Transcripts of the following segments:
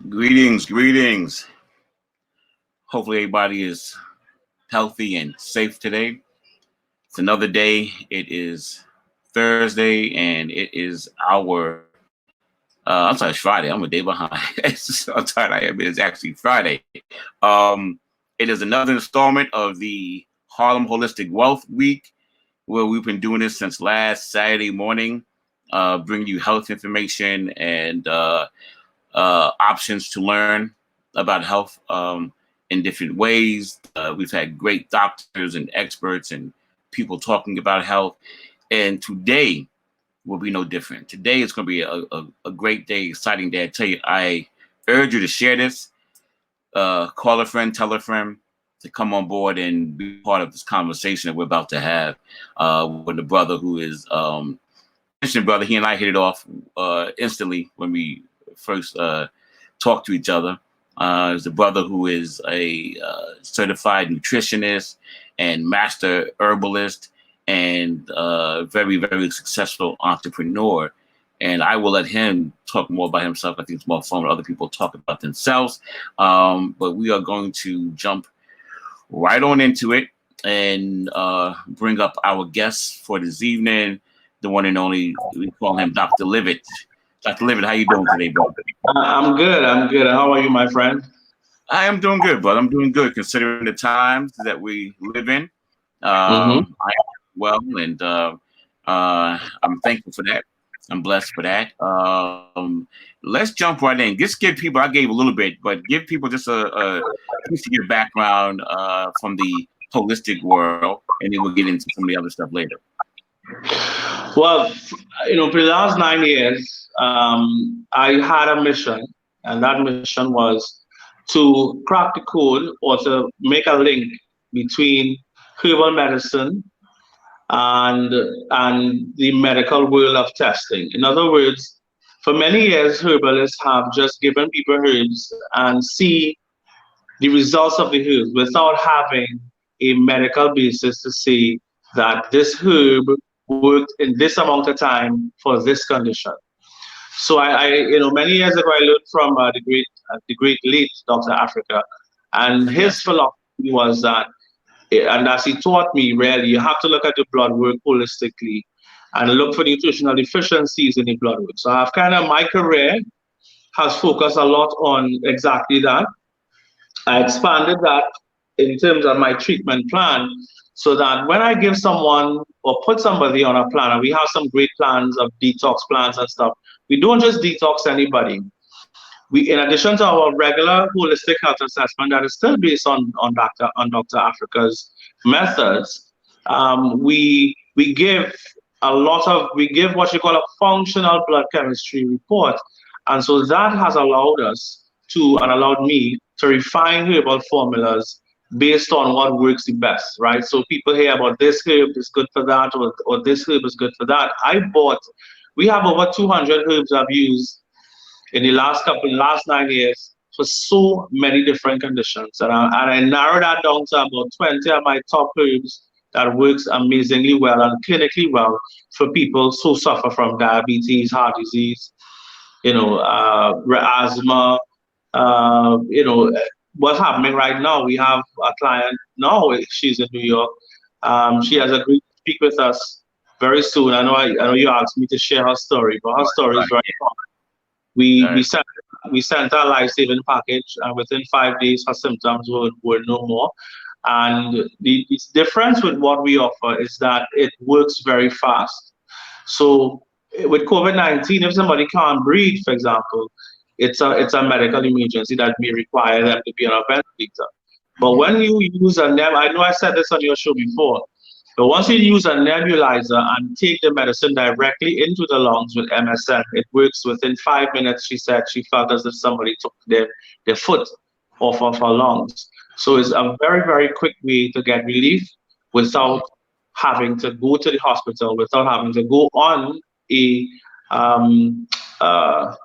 Greetings, greetings. Hopefully, everybody is healthy and safe today. It's another day. It is Thursday, and it is our. I'm sorry, it's Friday. I'm a day behind. I'm tired. I am. It is actually Friday. It is another installment of the Harlem Holistic Wealth Week, where we've been doing this since last Saturday morning, bringing you health information and options to learn about health in different ways. We've had great doctors and experts and people talking about health. And today will be no different. Today is going to be a great day, exciting day. I tell you, I urge you to share this, call a friend, tell a friend to come on board and be part of this conversation that we're about to have with a brother who is Christian brother. He and I hit it off instantly when we first talked to each other. There's a brother who is a certified nutritionist and master herbalist and very, very successful entrepreneur. And I will let him talk more about himself. I think it's more fun when other people talk about themselves. But we are going to jump right on into it and bring up our guests for this evening, the one and only, we call him Dr. Livet. Dr. Livet, how you doing today, brother? I'm good. I'm good. How are you, my friend? I am doing good, brother. I'm doing good considering the times that we live in. I am well, and I'm thankful for that. I'm blessed for that. Let's jump right in. Just give people, I gave a little bit, but give people just a piece of your background from the holistic world, and then we'll get into some of the other stuff later. Well, for the last 9 years, I had a mission, and that mission was to crack the code or to make a link between herbal medicine and the medical world of testing. In other words, for many years, herbalists have just given people herbs and see the results of the herbs without having a medical basis to say that this herb worked in this amount of time for this condition. So many years ago, I learned from the great late Dr. Africa, and his Yes. philosophy was that, and as he taught me, really, you have to look at the blood work holistically and look for nutritional deficiencies in the blood work. So I've kind of, my career has focused a lot on exactly that. I expanded that in terms of my treatment plan so that when I give someone or put somebody on a plan, and we have some great plans of detox plans and stuff, we don't just detox anybody. We, in addition to our regular holistic health assessment that is still based on Dr. Africa's methods, we give we give what you call a functional blood chemistry report, and so that has allowed us to and allowed me to refine herbal formulas based on what works the best, right? So people hear about this herb is good for that, or this herb is good for that. We have over 200 herbs I've used in the last 9 years for so many different conditions. And I narrowed that down to about 20 of my top herbs that works amazingly well and clinically well for people who suffer from diabetes, heart disease, asthma. What's happening right now, we have a client now, she's in New York. She has agreed to speak with us very soon. I know you asked me to share her story, but her story is very common. We sent our life-saving package, and within 5 days, her symptoms were no more. And the difference with what we offer is that it works very fast. So with COVID-19, if somebody can't breathe, for example, it's a medical emergency that may require them to be on a ventilator. But when you use I know I said this on your show before, but once you use a nebulizer and take the medicine directly into the lungs with MSM, it works within 5 minutes. She said she felt as if somebody took their foot off of her lungs. So it's a very, very quick way to get relief without having to go to the hospital, without having to go on a um, uh,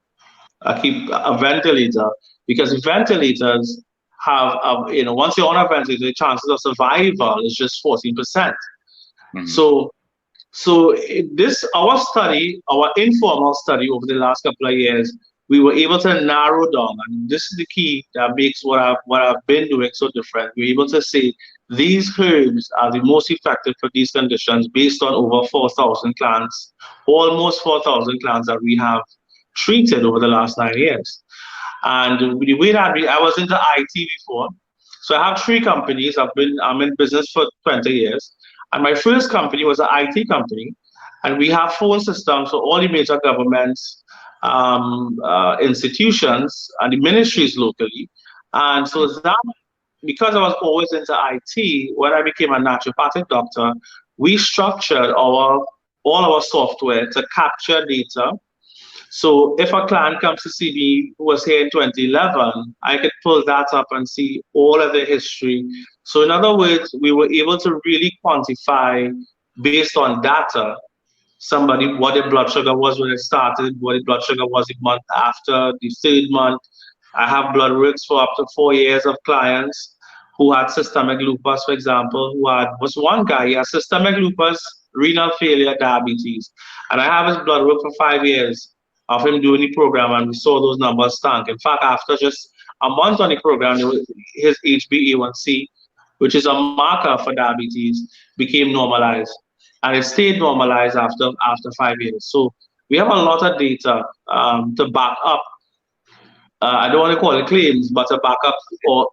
a ventilator, because ventilators have, once you're on a ventilator, the chances of survival is just 14%. So, our informal study over the last couple of years we were able to narrow down, and this is the key that makes what I've been doing so different. We're able to say these herbs are the most effective for these conditions based on over 4,000 clients, almost 4,000 clients that we have treated over the last 9 years. And the way that I was into IT before, so I have three companies. I'm in business for 20 years, and my first company was an IT company, and we have phone systems for all the major governments, institutions, and the ministries locally. And so that, because I was always into IT, when I became a naturopathic doctor, we structured all our software to capture data. So if a client comes to see me who was here in 2011, I could pull that up and see all of the history. So in other words, we were able to really quantify based on data somebody what their blood sugar was when it started, what their blood sugar was a month after, the third month. I have blood works for up to 4 years of clients who had systemic lupus, for example, was one guy, he had systemic lupus, renal failure, diabetes. And I have his blood work for 5 years of him doing the program, and we saw those numbers tank. In fact, after just a month on the program, his HbA1c, which is a marker for diabetes, became normalized. And it stayed normalized after 5 years. So we have a lot of data to back up. I don't want to call it claims, but a backup. Or,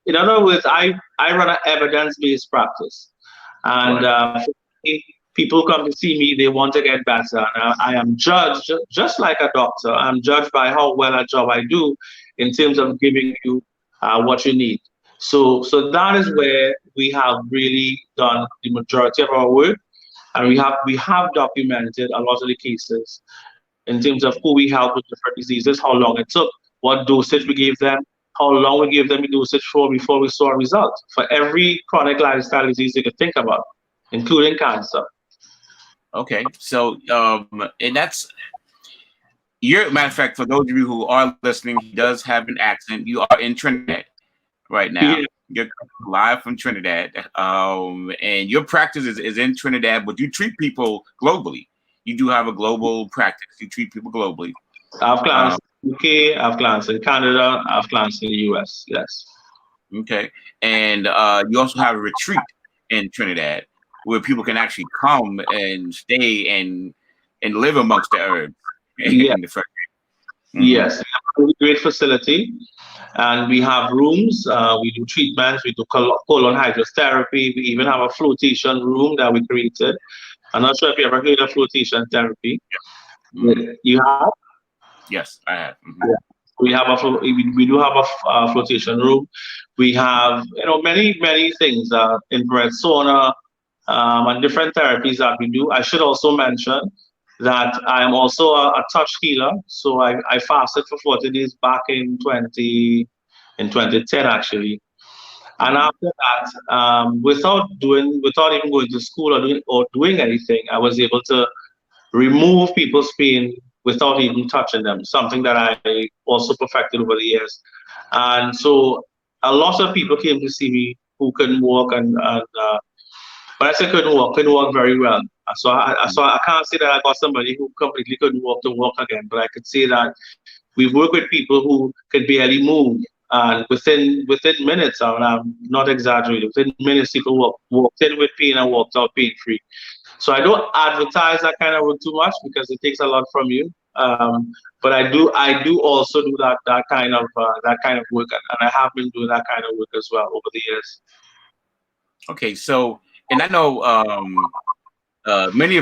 in other words, I run an evidence-based practice, and Right. people come to see me. They want to get better, and I am judged just like a doctor. I'm judged by how well a job I do in terms of giving you what you need. So that is where we have really done the majority of our work, and we have documented a lot of the cases in terms of who we helped with different diseases, how long it took, what dosage we gave them, how long we gave them the dosage for before we saw a result for every chronic lifestyle disease you could think about, including cancer. Okay. So, and that's your matter of fact. For those of you who are listening, he does have an accent. You are in Trinidad right now. Yeah, You're live from Trinidad, and your practice is in Trinidad, but you treat people globally. You do have a global practice. You treat people globally. I have clients Um, in the UK, I have clients in Canada, I have clients in the US. Yes. okay, and you also have a retreat in Trinidad where people can actually come and stay and live amongst the herbs Yeah. in the first. Mm-hmm. Yes. We have a really great facility, and we have rooms. We do treatments. We do colon hydrotherapy. We even have a flotation room that we created. I'm not sure if you ever heard of flotation therapy. Mm-hmm. You have? Yes, I have. Mm-hmm. Yeah. We do have a flotation room. We have many things, infrared sauna, and different therapies that we do. I should also mention that I am also a touch healer. So I fasted for 40 days back in 2010 actually. And Mm-hmm. after that, without even going to school or doing anything, I was able to remove people's pain without even touching them, something that I also perfected over the years. And so a lot of people came to see me who couldn't walk, and when I say couldn't walk very well. So I can't say that I got somebody who completely couldn't walk to walk again, but I could say that we've worked with people who could barely move, and within minutes, and I'm not exaggerating, within minutes, people walked in with pain and walked out pain free. So I don't advertise that kind of work too much because it takes a lot from you. But I do also do that kind of work, and I have been doing that kind of work as well over the years. Okay, so and I know many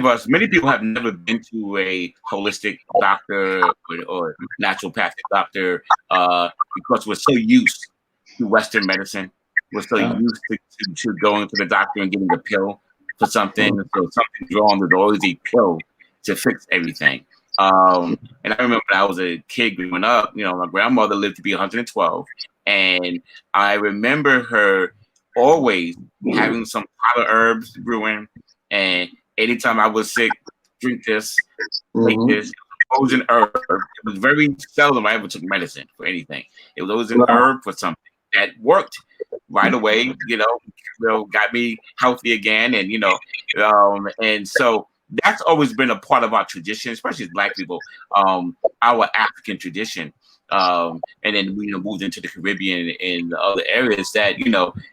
people have never been to a holistic doctor or naturopathic doctor because we're so used to Western medicine. We're so Uh, used to going to the doctor and getting a pill for something. So something's wrong, there's always a pill to fix everything. And I remember when I was a kid growing up, my grandmother lived to be 112. And I remember her always having some pot of herbs brewing. And anytime I was sick, drink this, take mhm. this. It was an herb. It was very seldom I ever took medicine for anything. It was always an Right. herb for something that worked right away. Got me healthy again, and and so that's always been a part of our tradition, especially as Black people, our African tradition. And then we moved into the Caribbean and the other areas that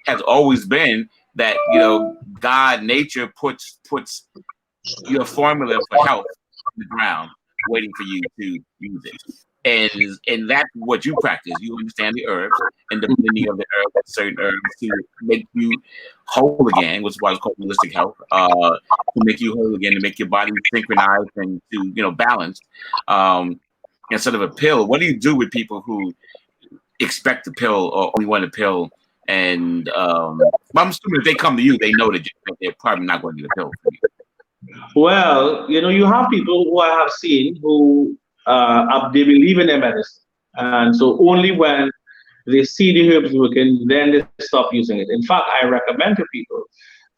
has always been that God, nature puts your formula for health on the ground, waiting for you to use it. And that's what you practice. You understand the herbs and the blending of the herbs, certain herbs to make you whole again, which is why it's called holistic health. To make you whole again, to make your body synchronized and to balanced. Instead of a pill, what do you do with people who expect a pill or only want a pill? And I'm assuming if they come to you, they know that they're probably not going to get a pill for you. Well, you have people who I have seen who they believe in their medicine, and so only when they see the herbs working, then they stop using it. In fact, I recommend to people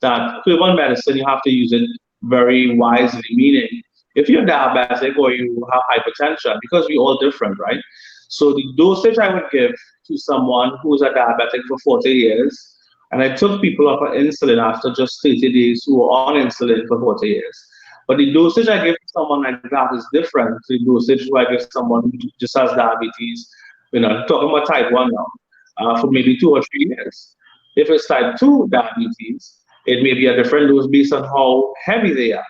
that herbal medicine, you have to use it very wisely, meaning if you're diabetic or you have hypertension, because we're all different, right? So the dosage I would give to someone who's a diabetic for 40 years, and I took people off of insulin after just 30 days who were on insulin for 40 years. But the dosage I give to someone like that is different to the dosage who I give someone who just has diabetes, talking about type 1 now, for maybe 2 or 3 years. If it's type 2 diabetes, it may be a different dose based on how heavy they are,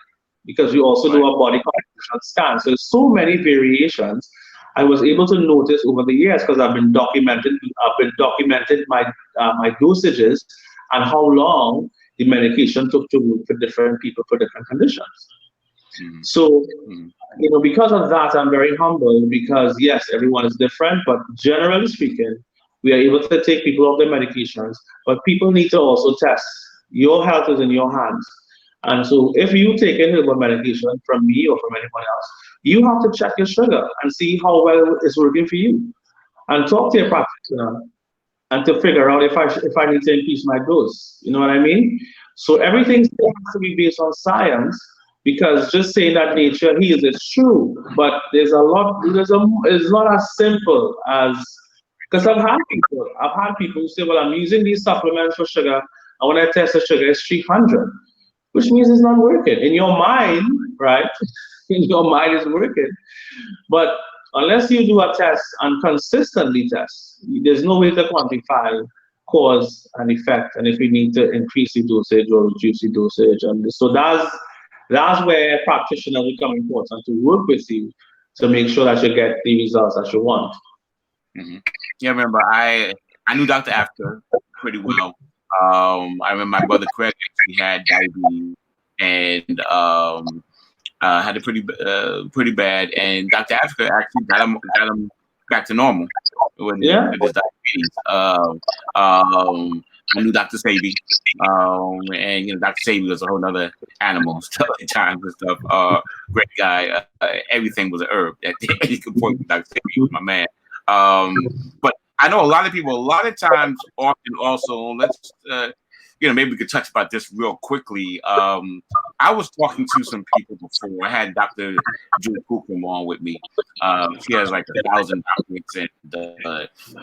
because we also do a body composition scan. So there's so many variations. I was able to notice over the years because I've been documenting my dosages and how long the medication took to work for different people for different conditions. Mm-hmm. So, because of that, I'm very humble because yes, everyone is different, but generally speaking, we are able to take people off their medications, but people need to also test. Your health is in your hands. And so if you take any herbal medication from me or from anyone else, you have to check your sugar and see how well it's working for you. And talk to your practitioner and to figure out if I need to increase my dose. You know what I mean? So everything still has to be based on science, because just saying that nature heals is true, but it's not as simple as, because I've had people who say, well, I'm using these supplements for sugar, and when I test the sugar, it's 300, which means it's not working. In your mind, right? In your mind it's working. But unless you do a test and consistently test, there's no way to quantify cause and effect, and if we need to increase the dosage or reduce the dosage. And so that's where practitioners become important to work with you to make sure that you get the results that you want. Mm-hmm. Yeah, I remember I knew Dr. After pretty well. I remember my brother Craig actually had diabetes and had it pretty bad, and Dr. Africa actually got him back to normal with his diabetes. I knew Dr. Sabi, and Dr. Sabi was a whole other animal stuff at times and stuff. Great guy. Everything was an herb. At any point, Dr. Sabi was my man. But I know a lot of people. A lot of times, often also, let's maybe we could touch about this real quickly. I was talking to some people before. I had Dr. Julie Cookham on with me. She has like 1,000 doctorates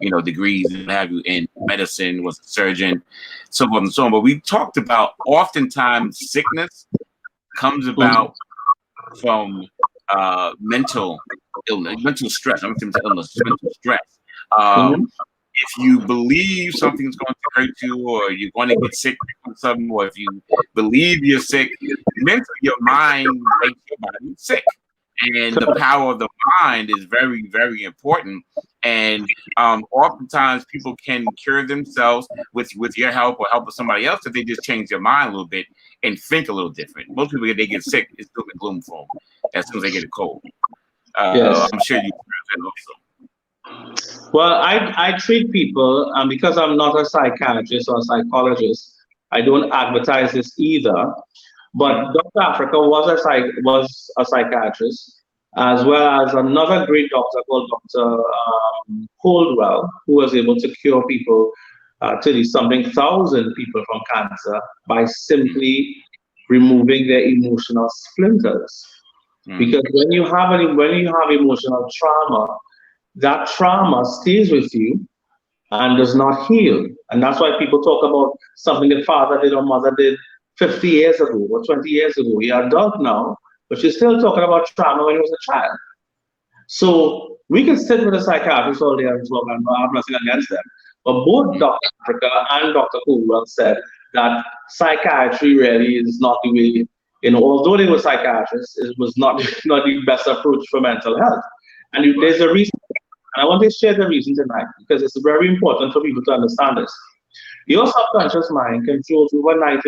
and degrees and what have you in medicine, was a surgeon, so forth and so on. But we talked about oftentimes sickness comes about from mental illness, mental stress. I'm mental illness, mental stress. If you believe something's going to hurt you, or you're going to get sick from something, or if you believe you're sick, mentally your mind makes your body sick. And the power of the mind is very, very important. And oftentimes people can cure themselves with your help or help with somebody else if they just change their mind a little bit and think a little different. Most people, if they get sick, it's still a gloom for them as soon as they get a cold. Yes. I'm sure you also. Well, I treat people, and because I'm not a psychiatrist or a psychologist, I don't advertise this either. But Dr. Africa was a psychiatrist, as well as another great doctor called Dr. Coldwell, who was able to cure people, 30-something thousand people from cancer by simply removing their emotional splinters. Because when you have emotional trauma, that trauma stays with you and does not heal. And that's why people talk about something that father did or mother did 50 years ago or 20 years ago. You're adult now, but she's still talking about trauma when he was a child. So we can sit with a psychiatrist all day and talk, and I have nothing against them. But both Dr. Africa and Dr. Coolwell said that psychiatry really is not the way, although they were psychiatrists, it was not, not the best approach for mental health. And there's a reason, and I want to share the reason tonight because it's very important for people to understand this. Your subconscious mind controls over 90%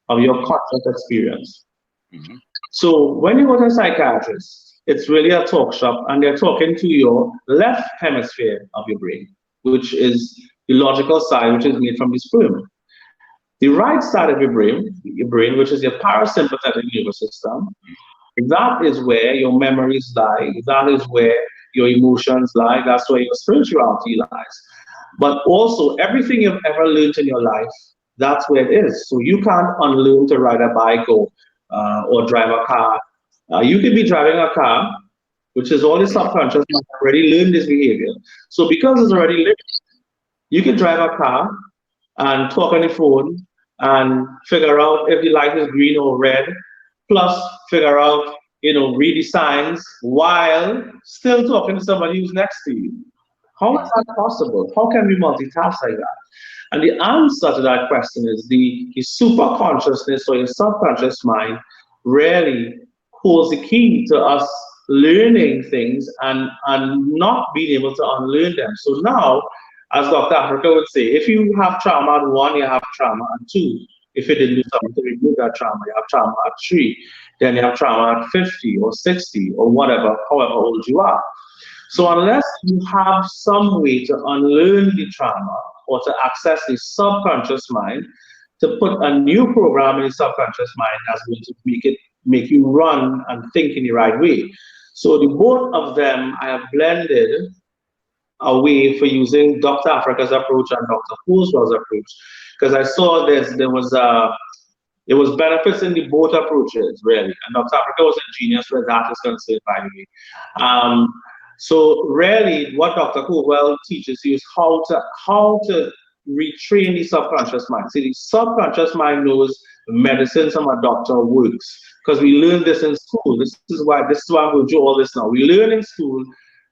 of your conscious experience. Mm-hmm. So when you go to a psychiatrist, it's really a talk shop, and they're talking to your left hemisphere of your brain, which is the logical side, which is made from the sperm. The right side of your brain, which is your parasympathetic nervous system, that is where your memories lie. That is where your emotions lie. That's where your spirituality lies. But also, everything you've ever learned in your life, that's where it is. So you can't unlearn to ride a bike or drive a car. You could be driving a car, which is all the subconscious mind already learned this behavior. So because it's already learned, you can drive a car and talk on the phone and figure out if the light is green or red, plus figure out, read the signs while still talking to somebody who's next to you. How is that possible? How can we multitask like that? And the answer to that question is the super consciousness or your subconscious mind really holds the key to us learning things and not being able to unlearn them. So now, as Dr. Africa would say, if you have trauma at 1, you have trauma at 2. If you didn't do something to remove that trauma, you have trauma at 3. Then you have trauma at 50 or 60 or whatever, however old you are. So unless you have some way to unlearn the trauma or to access the subconscious mind, to put a new program in the subconscious mind that's going to make you run and think in the right way. So the both of them I have blended a way for using Dr. Africa's approach and Dr. Kurzweil's approach, because I saw there was benefits in the both approaches really, and Dr. Africa was a genius where that is concerned, by the way. So really, what Dr. Kurzweil teaches you is how to retrain the subconscious mind. See, the subconscious mind knows medicine from a doctor works, because we learn this in school. This is why I'm going to do all this now. We learn in school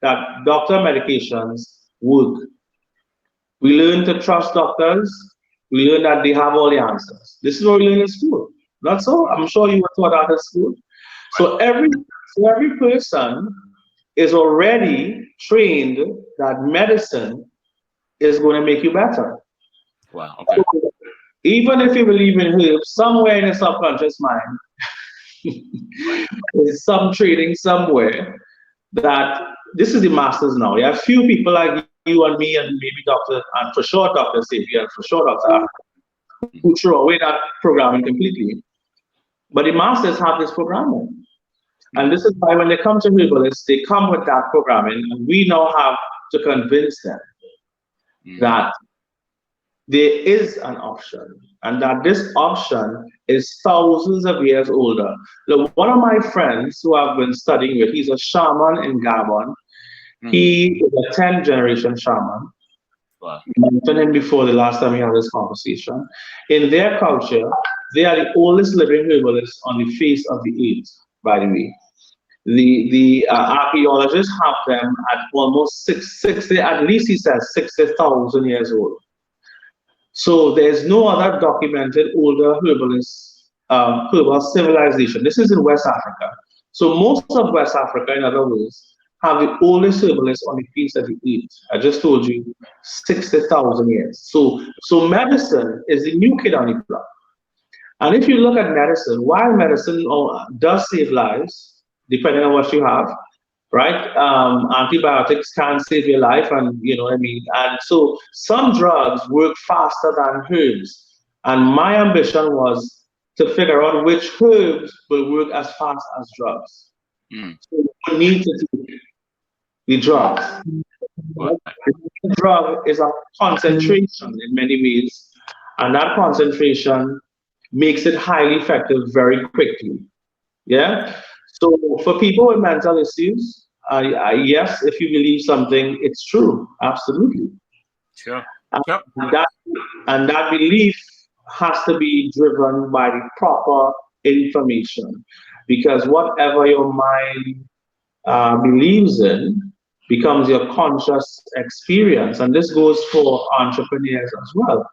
that doctor medications work. We learn to trust doctors. We learn that they have all the answers. This is what we learn in school. Not so? I'm sure you were taught that in school. So every person is already trained that medicine is going to make you better. Wow. Okay. So even if you believe in herbs, somewhere in your subconscious mind, there's some training somewhere that this is the masters now. You have few people like you and me and maybe Dr. and for sure Dr. Xavier and for sure Dr. Africa, who throw away that programming completely. But the masters have this programming. And this is why when they come to herbalists, they come with that programming, and we now have to convince them that there is an option, and that this option is thousands of years older. Look, one of my friends who I've been studying with, he's a shaman in Gabon. He is a 10th generation shaman. Wow. I mentioned him before the last time we had this conversation. In their culture, they are the oldest living herbalists on the face of the earth, by the way. The archaeologists have them at almost 60, at least he says 60,000 years old. So there's no other documented older herbal civilization. This is in West Africa. So most of West Africa, in other words, have the oldest herbalists on the face of the earth. I just told you 60,000 years. So medicine is the new kid on the block. And if you look at medicine, while medicine does save lives, depending on what you have, right? Antibiotics can save your life, and you know what I mean. And so some drugs work faster than herbs. And my ambition was to figure out which herbs will work as fast as drugs. So you need to take the drugs. The drug is a concentration in many ways, and that concentration makes it highly effective very quickly. Yeah. So for people with mental issues, yes, if you believe something, it's true. Absolutely. Sure. And that belief has to be driven by the proper information. because whatever your mind believes in becomes your conscious experience. And this goes for entrepreneurs as well.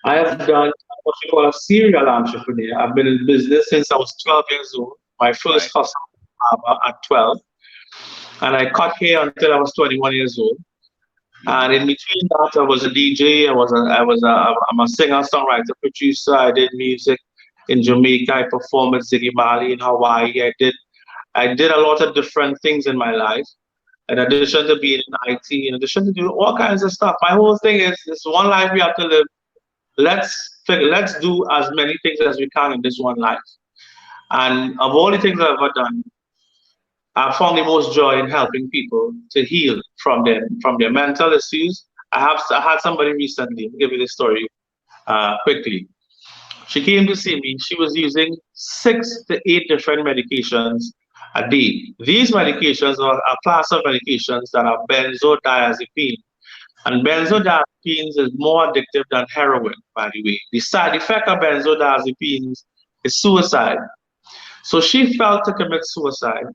I have Hmm. done what you call a serial entrepreneur. I've been in business since I was 12 years old. My first Right. customer at 12. And I cut hair until I was 21 years old. Hmm. And in between that, I was a DJ. I'm a singer, songwriter, producer. I did music in Jamaica. I performed at Ziggy Marley in Hawaii. I did a lot of different things in my life. In addition to being in IT, in addition to doing all kinds of stuff. My whole thing is this one life we have to live. Let's do as many things as we can in this one life. And of all the things I've ever done, I found the most joy in helping people to heal from their mental issues. I had somebody recently. I'll give you this story quickly. She came to see me. She was using 6 to 8 different medications a day. These medications are a class of medications that are benzodiazepine. And benzodiazepines is more addictive than heroin, by the way. The side effect of benzodiazepines is suicide. So she felt to commit suicide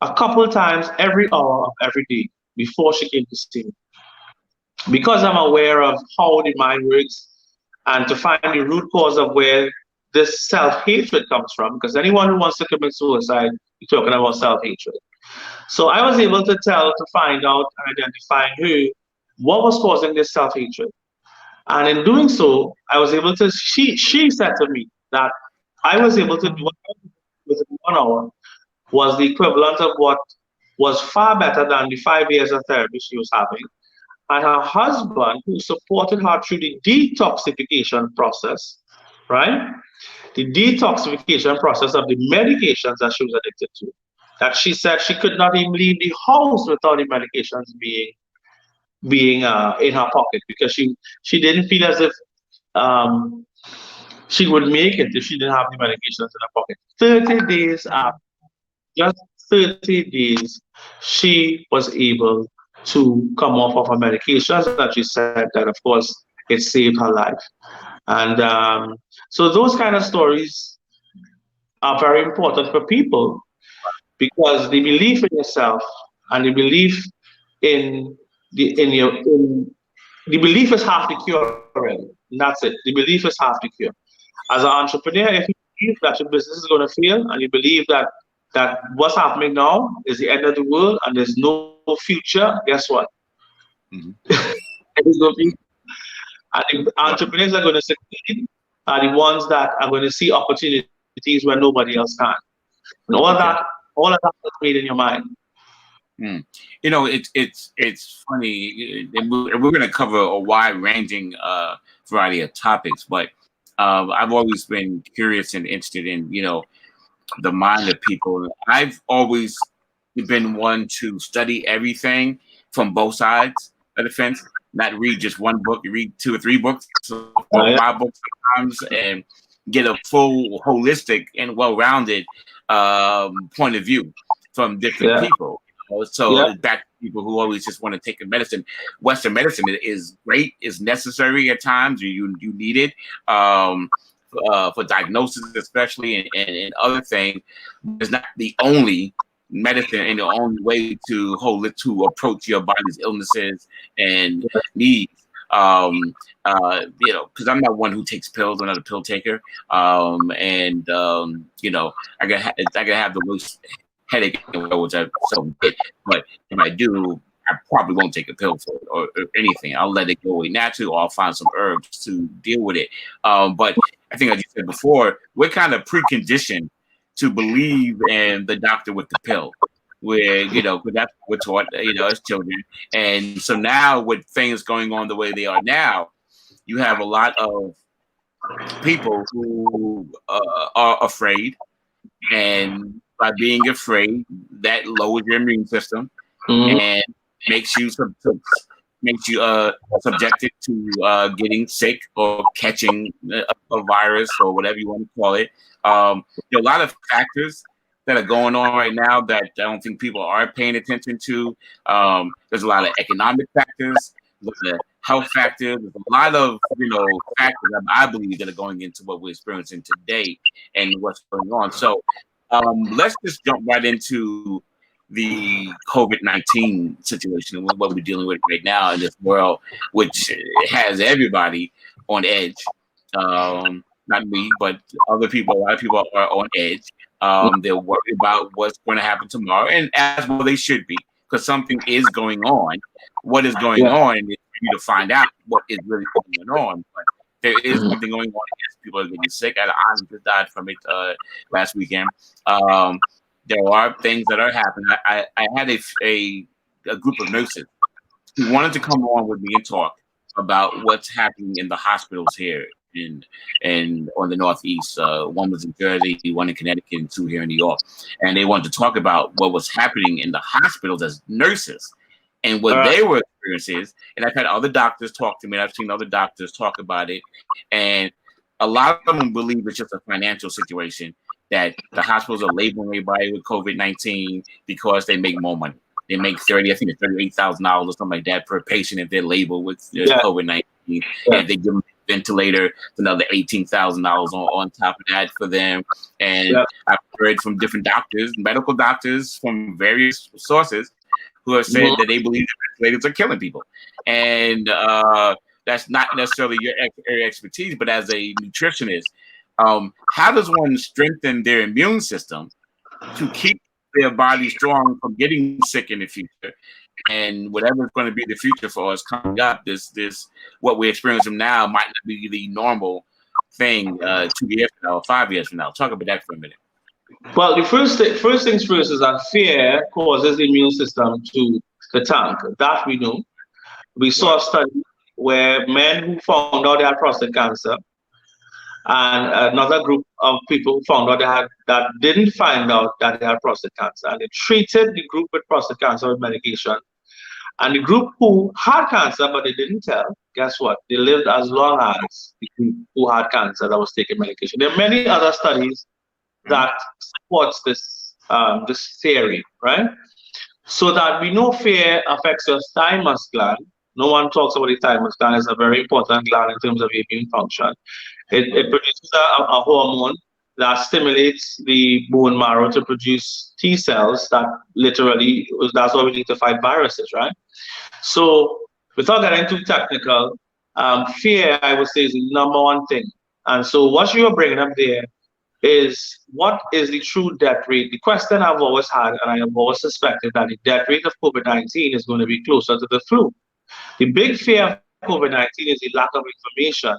a couple times every hour of every day before she came to see me. Because I'm aware of how the mind works and to find the root cause of where this self-hatred comes from, because anyone who wants to commit suicide, you're talking about self-hatred. So I was able to find out and identify who, what was causing this self-hatred. And in doing so, I was able to, she said to me that I was able to do what I was within 1 hour was the equivalent of what was far better than the 5 years of therapy she was having. And her husband, who supported her through the detoxification process, right? The detoxification process of the medications that she was addicted to. That she said she could not even leave the house without the medications being in her pocket because she didn't feel as if um, she would make it if she didn't have the medications in her pocket. 30 days after, just 30 days, she was able to come off of her medications, and she said that, of course, it saved her life. And so those kind of stories are very important for people because the belief in yourself and the belief in the belief is half the cure already. And that's it. The belief is half the cure. As an entrepreneur, if you believe that your business is going to fail and you believe that what's happening now is the end of the world and there's no future, guess what? Hmm. There's no future. Hmm. And the Right. entrepreneurs that are going to succeed are the ones that are going to see opportunities where nobody else can. And Okay. all of that is made in your mind. Mm. It's funny, and we're going to cover a wide-ranging variety of topics, but I've always been curious and interested in the mind of people. I've always been one to study everything from both sides of the fence, not read just one book. You read 2 or 3 books, or 4 or 5 books sometimes, and get a full, holistic, and well-rounded point of view from different Yeah, people. yeah, So back to people who always just want to take a medicine. Western medicine is great, is necessary at times. You need it. For diagnosis, especially, and other things, it's not the only medicine and the only way to hold it to approach your body's illnesses and needs. Because I'm not one who takes pills. I'm not a pill taker. And I can have the worst headache in the world, which I seldom get. But if I do, I probably won't take a pill for it or anything. I'll let it go away naturally, or I'll find some herbs to deal with it. But I think, as you said before, we're kind of preconditioned to believe in the doctor with the pill, where 'cause that's what we're taught, as children. And so now, with things going on the way they are now, you have a lot of people who are afraid, and by being afraid, that lowers your immune system hmm, and makes you subjected to getting sick or catching a virus or whatever you want to call it. There are a lot of factors that are going on right now that I don't think people are paying attention to. There's a lot of economic factors, the health factors. There's a lot of factors that I believe that are going into what we're experiencing today and what's going on. So Let's just jump right into the COVID-19 situation, what we're dealing with right now in this world, which has everybody on edge. Not me, but other people. A lot of people are on edge. They're worried about what's going to happen tomorrow, and as well they should be, because something is going on. What is going Yeah. on is for you to find out what is really going on. But there is something going on. Yes, people are getting sick. I had an aunt just died from it last weekend. Um, there are things that are happening. I had a group of nurses who wanted to come on with me and talk about what's happening in the hospitals here in on the Northeast. One was in Jersey, one in Connecticut, and two here in New York. And they wanted to talk about what was happening in the hospitals as nurses and what they were experiencing. And I've had other doctors talk to me. And I've seen other doctors talk about it. And a lot of them believe it's just a financial situation, that the hospitals are labeling everybody with COVID-19 because they make more money. They make I think it's $38,000 or something like that per patient if they're labeled with COVID-19. And if they give them a ventilator, it's another $18,000 on top of that for them. And I've heard from different doctors, medical doctors from various sources, who have said that they believe that ventilators are killing people. And that's not necessarily your expertise, but as a nutritionist, how does one strengthen their immune system to keep their body strong from getting sick in the future? And whatever is going to be the future for us coming up, this what we're experiencing now might not be the normal thing 2 years from now or 5 years from now. Talk about that for a minute. Well, the first things first is that fear causes the immune system to tank. That we know. We saw a study where men who found out they had prostate cancer and another group of people who found out that didn't find out that they had prostate cancer, and they treated the group with prostate cancer with medication. And the group who had cancer but they didn't tell, guess what? They lived as long as the group who had cancer that was taking medication. There are many other studies that supports this theory, right? So that we know fear affects your thymus gland. No one talks about the thymus gland. It's a very important gland in terms of immune function. It produces a hormone that stimulates the bone marrow to produce T cells that literally, that's what we need to fight viruses, right? So without getting too technical, fear, I would say, is the number one thing. And so what you are bringing up there is, what is the true death rate? The question I've always had, and I have always suspected, that the death rate of COVID-19 is going to be closer to the flu. The big fear of COVID-19 is the lack of information.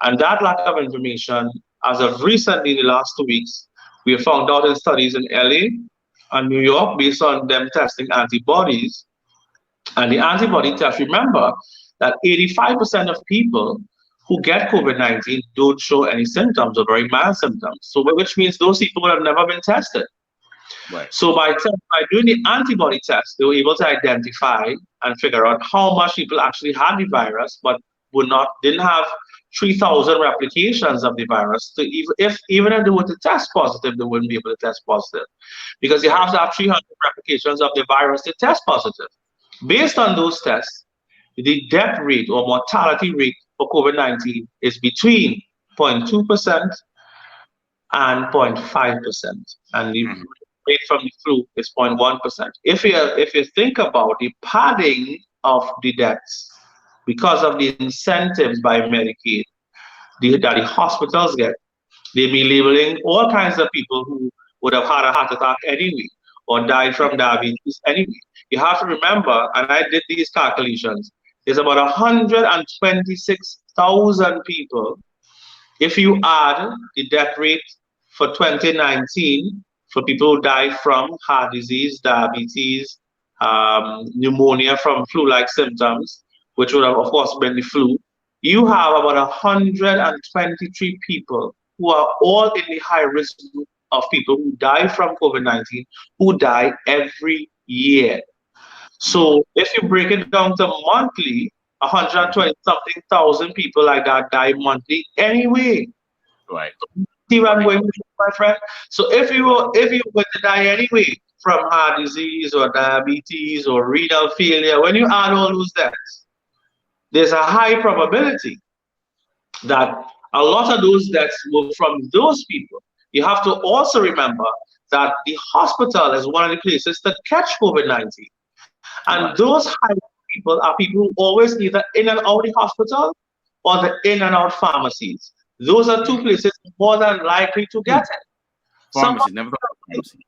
And that lack of information, as of recently, in the last 2 weeks, we have found out in studies in LA and New York, based on them testing antibodies. And the antibody test, remember that 85% of people who get COVID-19 don't show any symptoms or very mild symptoms. So, which means those people have never been tested. Right. So by doing the antibody test, they were able to identify and figure out how much people actually had the virus, but didn't have 3,000 replications of the virus. So even if they were to test positive, they wouldn't be able to test positive, because you have to have 300 replications of the virus to test positive. Based on those tests, the death rate or mortality rate for COVID-19 is between 0.2% and 0.5%, and the rate from the flu is 0.1%. If you think about the padding of the deaths because of the incentives by Medicaid that the hospitals get, they be labeling all kinds of people who would have had a heart attack anyway or died from diabetes anyway. You have to remember, and I did these calculations, there's about 126,000 people. If you add the death rate for 2019 for people who died from heart disease, diabetes, pneumonia from flu-like symptoms, which would have, of course, been the flu, you have about 123 people who are all in the high-risk group of people who die from COVID-19, who die every year. So if you break it down to monthly, 120-something thousand people like that die monthly anyway. Right. See where I'm going with my friend? So if you were to die anyway from heart disease or diabetes or renal failure, when you add all those deaths, there's a high probability that a lot of those deaths were from those people. You have to also remember that the hospital is one of the places to catch COVID-19. And Right. those high people are people who always either in and out the hospital or the in and out pharmacies. Those are two places more than likely to get it. Someone, Pharmacy. Never thought of pharmacy.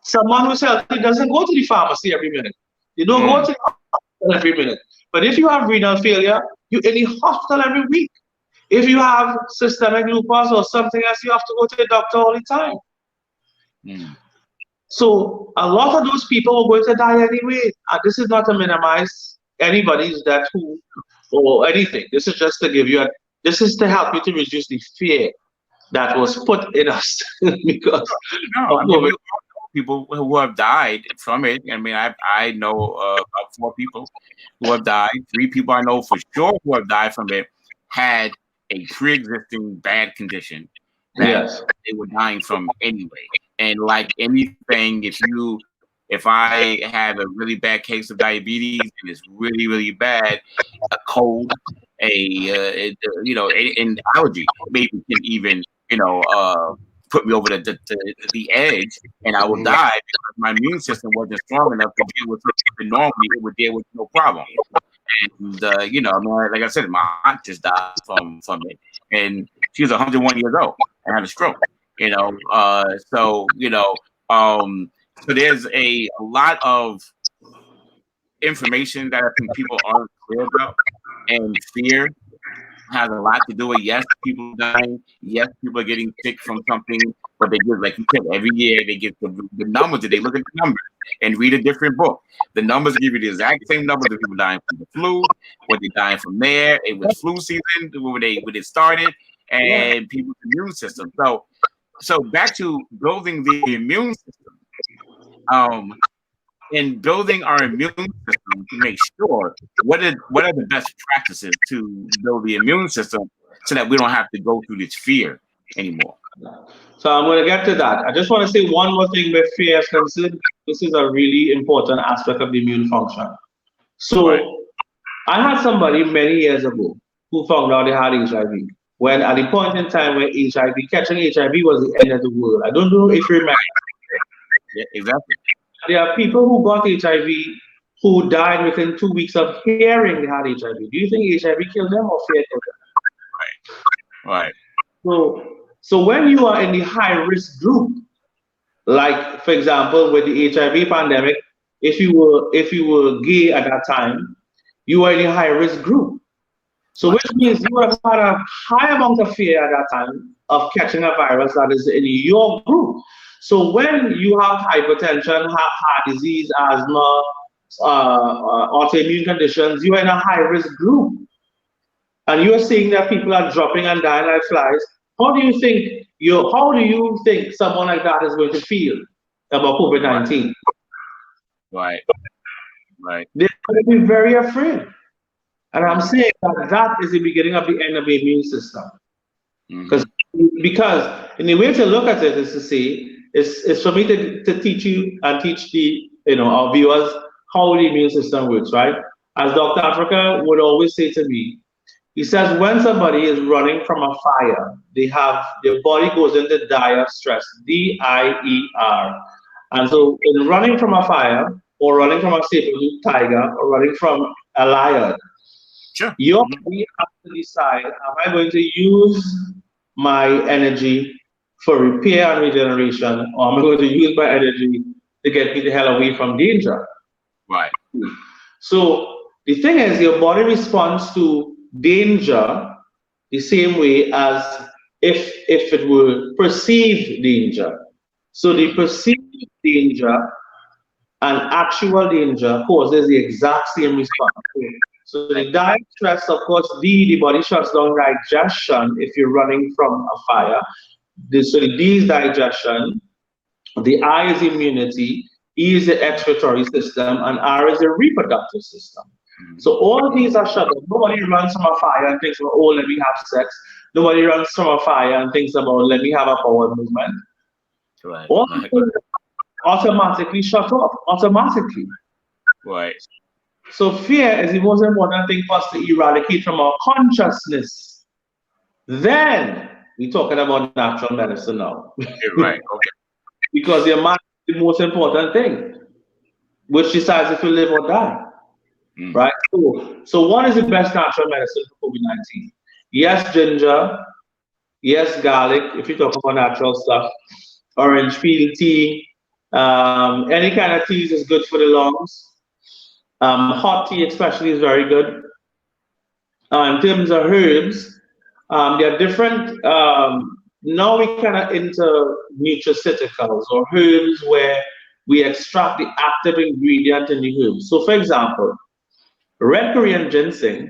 someone who's healthy doesn't go to the pharmacy every minute. They don't go to Mm. the hospital every minute. But if you have renal failure, you're in the hospital every week. If you have systemic lupus or something else, you have to go to the doctor all the time. Mm. So a lot of those people are going to die anyway. And this is not to minimize anybody's death who or anything. This is just to give you this is to help you to reduce the fear that was put in us because No, of I mean we COVID. all know people who have died from it. I mean, I know about 4 people who have died. 3 people I know for sure who have died from it had a pre-existing bad condition that Yes. they were dying from anyway. And like anything, if I have a really bad case of diabetes and it's really really bad, a cold, an allergy maybe can even put me over the edge, and I will die because my immune system wasn't strong enough to deal with it. Normally, it would deal with no problem. And I mean, like I said, my aunt just died from it, and she was 101 years old and had a stroke. So so there's a lot of information that I think people aren't clear about, and fear has a lot to do with, yes, people are dying, yes, people are getting sick from something, but they give, like you said, every year they get the numbers, and they look at the numbers and read a different book. The numbers give you the exact same numbers of people dying from the flu, what they dying from there. It was flu season when it started, Yeah. and people's immune system. So back to building the immune system. Um, in building our immune system to make sure what are the best practices to build the immune system so that we don't have to go through this fear anymore. So I'm going to get to that. I just want to say one more thing with fear is concerned. This is a really important aspect of the immune function. Right. So I had somebody many years ago who found out they had HIV. When at the point in time when catching HIV was the end of the world. I don't know if you remember. Yeah, exactly. There are people who got HIV who died within 2 weeks of hearing they had HIV. Do you think HIV killed them or fear killed them? Right. So when you are in the high risk group, like for example with the HIV pandemic, if you were gay at that time, you were in a high risk group. So Right. which means you would have had a high amount of fear at that time of catching a virus that is in your group. So when you have hypertension, have heart disease, asthma, autoimmune conditions, you are in a high risk group, and you are seeing that people are dropping and dying like flies. How do you think someone like that is going to feel about Right. COVID-19? Right. Right. They're going to be very afraid. And I'm Mm-hmm. saying that that is the beginning of the end of the immune system. Because Mm-hmm. because in the way to look at it is to say is for me to teach you and teach the our viewers how the immune system works, right? As Dr. Africa would always say to me, he says when somebody is running from a fire, their body goes into dire stress, DIER. And so in running from a fire or running from a saber-tooth tiger or running from a lion, Sure. your Mm-hmm. body has to decide, am I going to use my energy for repair and regeneration, or am I going to use my energy to get me the hell away from danger? Right. So the thing is, your body responds to danger the same way as if it were perceived danger. So the Mm-hmm. perceived danger and actual danger causes the exact same response. So the direct stress, of course, the body shuts down digestion if you're running from a fire. So the D is digestion, the I is immunity, E is the excretory system, and R is the reproductive system. Mm-hmm. So all of these are shut down. Nobody runs from a fire and thinks about, oh, let me have sex. Nobody runs from a fire and thinks about, let me have a power movement. Right. All Right. things automatically shut off, automatically. Right. So fear is the most important thing for us to eradicate from our consciousness. Then we're talking about natural medicine now. You're right. Okay. because your mind is the most important thing, which decides if you live or die, Mm. right? So what is the best natural medicine for COVID-19? Yes, ginger. Yes, garlic. If you talk about natural stuff, orange peel tea, any kind of teas is good for the lungs. Hot tea, especially, is very good. In terms of herbs, there are different. Now we kind of into nutraceuticals or herbs where we extract the active ingredient in the herbs. So, for example, red Korean ginseng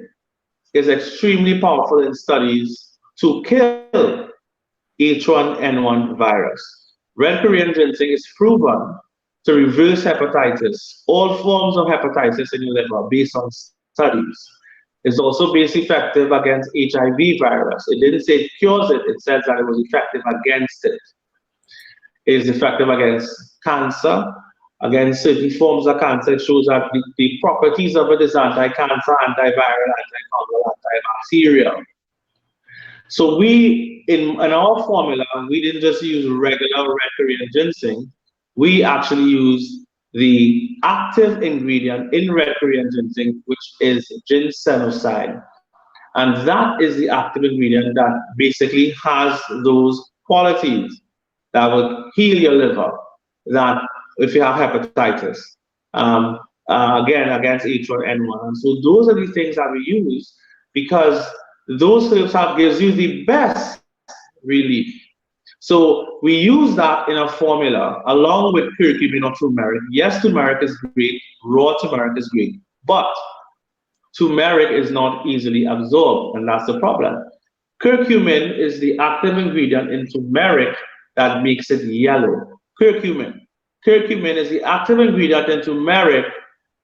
is extremely powerful in studies to kill H1N1 virus. Red Korean ginseng is proven to reverse hepatitis, all forms of hepatitis in your liver based on studies. It's also based effective against HIV virus. It didn't say it cures it, it says that it was effective against it. It is effective against cancer, against certain forms of cancer. It shows that the properties of it is anti-cancer, antiviral, antifungal, antibacterial. So in our formula, we didn't just use regular red Korean ginseng. We actually use the active ingredient in red Korean ginseng, which is ginsenoside. And that is the active ingredient that basically has those qualities that will heal your liver, that if you have hepatitis, um, again, against H1N1. And so those are the things that we use because those herbs have gives you the best relief. So we use that in a formula along with curcumin or turmeric. Yes, turmeric is great, raw turmeric is great, but turmeric is not easily absorbed, and that's the problem. Curcumin is the active ingredient in turmeric that makes it yellow. Curcumin. Curcumin is the active ingredient in turmeric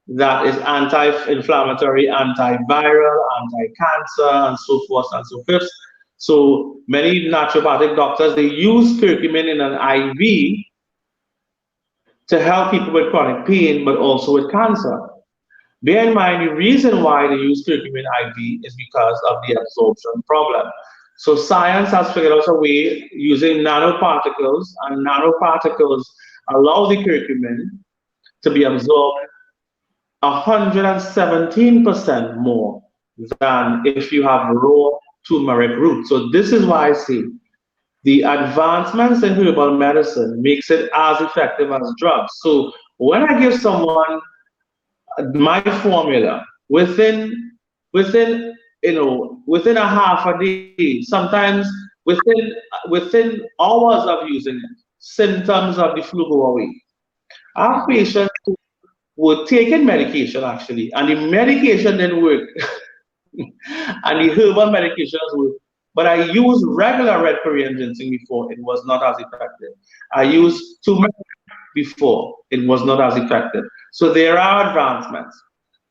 that is anti-inflammatory, antiviral, anti-cancer, and so forth and so forth. So many naturopathic doctors, they use curcumin in an IV to help people with chronic pain, but also with cancer. Bear in mind, the reason why they use curcumin IV is because of the absorption problem. So science has figured out a way using nanoparticles, and nanoparticles allow the curcumin to be absorbed 117% more than if you have raw turmeric root. So this is why I say the advancements in herbal medicine makes it as effective as drugs. So when I give someone my formula within within a half a day, sometimes within hours of using it, symptoms of the flu go away. I have patients who were taking medication actually, and the medication didn't work, and the herbal medications work. But I used regular red Korean ginseng before; it was not as effective. I used turmeric before; it was not as effective. So there are advancements.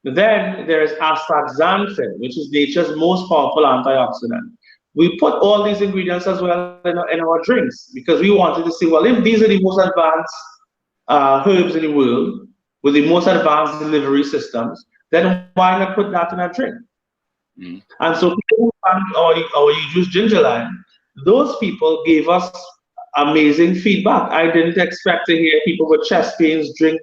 Then there is astaxanthin, which is nature's most powerful antioxidant. We put all these ingredients as well in our drinks because we wanted to see, well, if these are the most advanced herbs in the world with the most advanced delivery systems, then why not put that in a drink? Mm. And so people who found our use ginger lime, those people gave us amazing feedback. I didn't expect to hear people with chest pains drink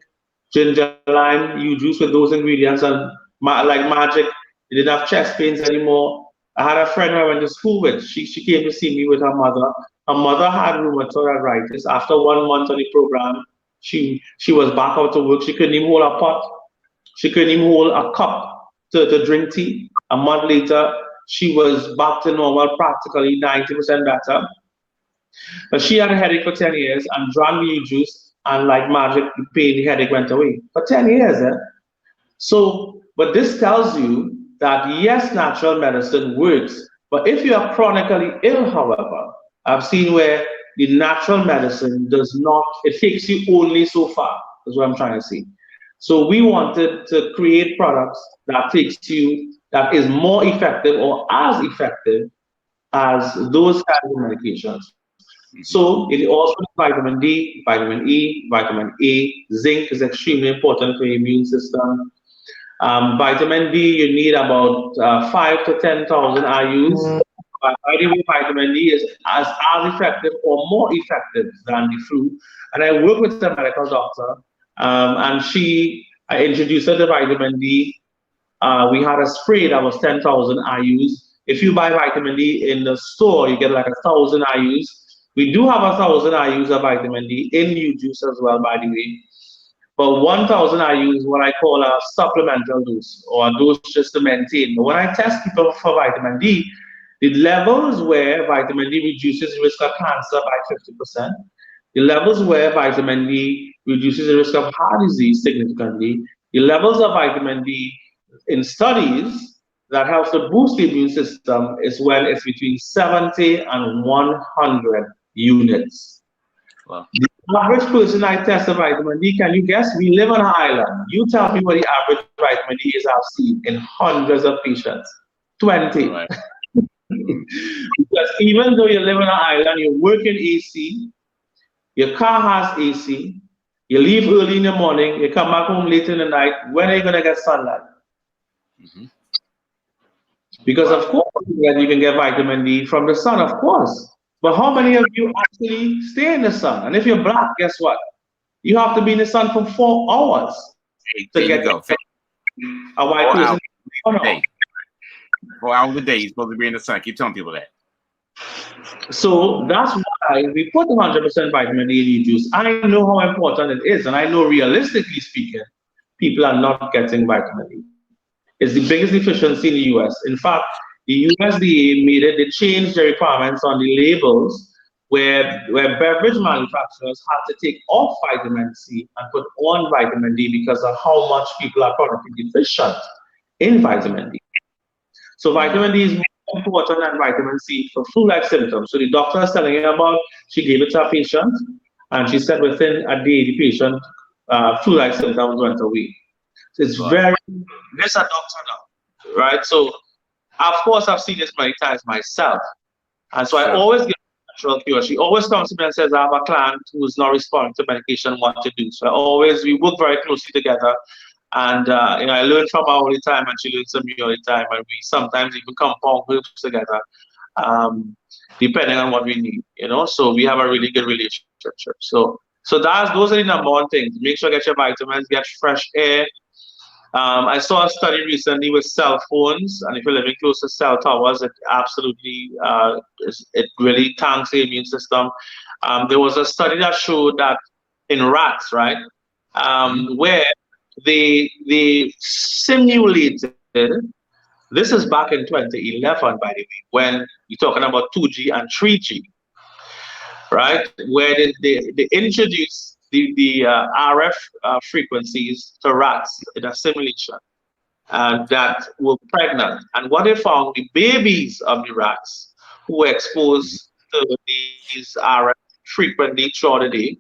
ginger lime, you juice with those ingredients, and like magic, they didn't have chest pains anymore. I had a friend I went to school with. She came to see me with her mother. Her mother had rheumatoid arthritis. After 1 month on the program, she was back out to work. She couldn't even hold a pot. She couldn't even hold a cup to drink tea. A month later, she was back to normal, practically 90% better. But she had a headache for 10 years and drank the juice, and like magic, the pain, the headache went away. For 10 years, eh? So, but this tells you that yes, natural medicine works. But if you are chronically ill, however, I've seen where the natural medicine does not, it takes you only so far, is what I'm trying to say. So we wanted to create products that takes you, that is more effective or as effective as those kinds of medications. Mhm. So it also has vitamin D, vitamin E, vitamin A. Zinc is extremely important for your immune system. Vitamin D, you need about 5 to 10,000 IUs. But by the way, vitamin D is as effective or more effective than the flu. And I work with a medical doctor, and I introduced her to vitamin D. We had a spray that was 10,000 IUs. If you buy vitamin D in the store, you get like 1,000 IUs. We do have 1,000 IUs of vitamin D in new juice as well, by the way. But 1,000 IU is what I call a supplemental dose, or a dose just to maintain. But when I test people for vitamin D, the levels where vitamin D reduces risk of cancer by 50%, the levels where vitamin D reduces the risk of heart disease significantly, the levels of vitamin D in studies that helps to boost the immune system is when it's between 70 and 100 units. Wow. The average person I tested vitamin D, can you guess? We live on an island. You tell me what the average vitamin D is I've seen in hundreds of patients. 20. Right. Because even though you live on an island, you work in AC, your car has AC, you leave early in the morning, you come back home late in the night, when are you going to get sunlight? Mm-hmm. Because of course you can get vitamin D from the sun, of course. But how many of you actually stay in the sun? And if you're black, guess what? You have to be in the sun for 4 hours Hey, to there get you go. a white 4 person. hours a day. 4 hours a day. You're supposed to be in the sun. Keep telling people that. So that's why we put 100% vitamin D in juice. I know how important it is, and I know realistically speaking, people are not getting vitamin D. It's the biggest deficiency in the US. In fact, the USDA they changed the requirements on the labels where beverage manufacturers had to take off vitamin C and put on vitamin D because of how much people are chronically deficient in vitamin D. So vitamin D is more important than vitamin C for flu-like symptoms. So the doctor is telling you about, she gave it to a patient, and she said within a day the patient flu-like symptoms went away. So it's very, this a doctor now, right? So of course I've seen this many times myself. And so I always give natural cure. She always comes to me and says, I have a client who's not responding to medication, what to do. So we work very closely together. And I learn from her all the time, and she learns from me all the time. And we sometimes even compound groups together, depending on what we need. So we have a really good relationship. So those are the number one things. Make sure you get your vitamins, get fresh air. I saw a study recently with cell phones, and if you're living close to cell towers, it absolutely it really tanks the immune system. There was a study that showed that in rats, right, where they simulated. This is back in 2011, by the way, when you're talking about 2G and 3G, right? Where they introduced the RF frequencies to rats in a simulation, and that were pregnant. And what they found, the babies of the rats who were exposed to these RF frequently throughout the day,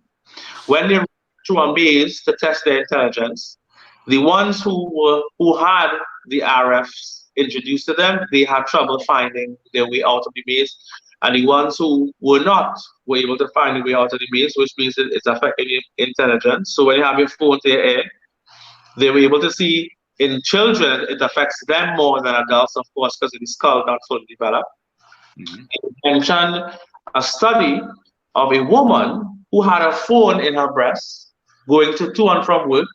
when they through a maze to test their intelligence, the ones who had the RFs introduced to them, they had trouble finding their way out of the maze. And the ones who were not were able to find their way out of the maze, which means it's affecting your intelligence. So when you have your phone to your ear, they were able to see in children, it affects them more than adults, of course, because the skull not fully developed. They mentioned a study of a woman who had a phone in her breast going to and from work,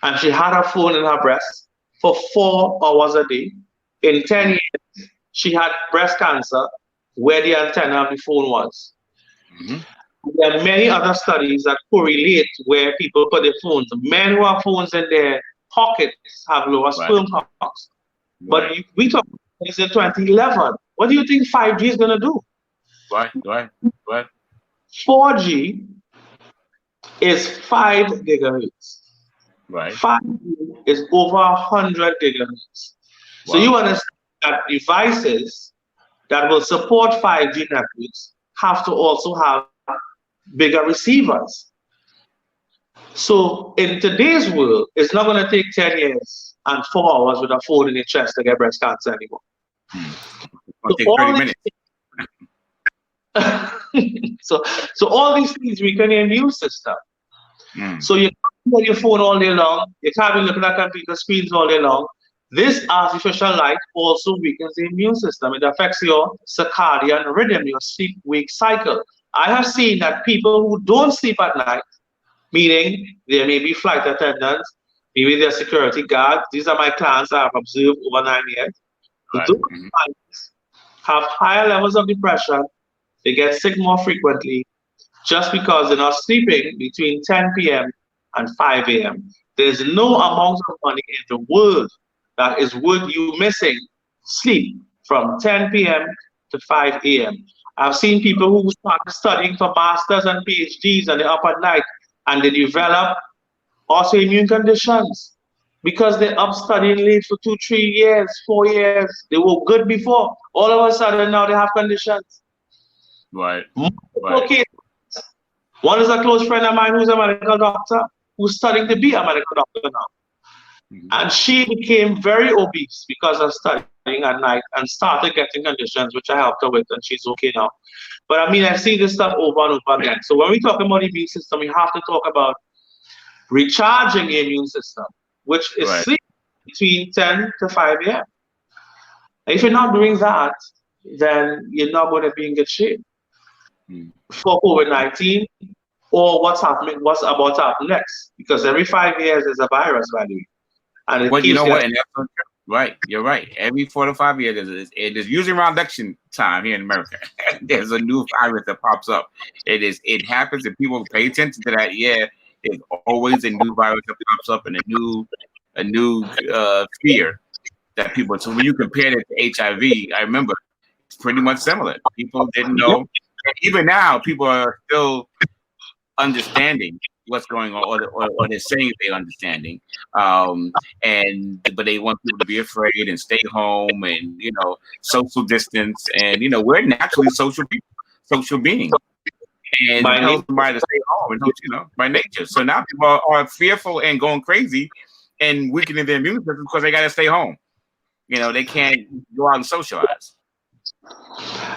and she had her phone in her breast for 4 hours a day. In 10 years, she had breast cancer where the antenna of the phone was. There are many other studies that correlate where people put their phones. Men who have phones in their pockets have lower sperm counts. But we talk about this in 2011. What do you think 5G is going to do? 4G is 5 gigahertz. 5G is over 100 gigahertz. So you understand that devices that will support 5G networks have to also have bigger receivers. So in today's world, it's not going to take 10 years and 4 hours with a phone in your chest to get breast cancer anymore. It'll take 30 minutes. So all these things weaken your immune system. So you can't be on your phone all day long. You can't be looking at computer screens all day long. This artificial light also weakens the immune system. It affects your circadian rhythm, your sleep-wake cycle. I have seen that people who don't sleep at night, meaning there may be flight attendants, maybe they're security guards. These are my clients I have observed over 9 years. Right. Those clients have higher levels of depression. They get sick more frequently just because they're not sleeping between 10 p.m. and 5 a.m. There's no amount of money in the world that is worth you missing sleep from 10 p.m. to 5 a.m. I've seen people who start studying for masters and PhDs and they're up at night and they develop autoimmune conditions because they're up studying late for 2, 3 years, 4 years. They were good before. All of a sudden now they have conditions. Right. Okay. One is a close friend of mine who's a medical doctor who's studying to be a medical doctor now. And she became very obese because of studying at night and started getting conditions, which I helped her with, and she's okay now. But I mean, I see this stuff over and over again. So when we talk about the immune system, we have to talk about recharging the immune system, which is sleep between 10 to 5 a.m. If you're not doing that, then you're not going to be in good shape for COVID-19 or what's happening, what's about to happen next. Because every 5 years there's a virus, by the way. And well, you know what? And that's right. You're right. Every 4 to 5 years, it is usually around election time here in America. There's a new virus that pops up. It happens, and people pay attention to that. Yeah, there's always a new virus that pops up, and a new fear that people. So when you compare it to HIV, I remember it's pretty much similar. People didn't know. And even now, people are still understanding what's going on, or they're saying they're understanding, but they want people to be afraid and stay home, and social distance, and we're naturally social people, social beings, and tell somebody to stay home, and by nature. So now people are fearful and going crazy and weakening their immune system because they got to stay home. They can't go out and socialize.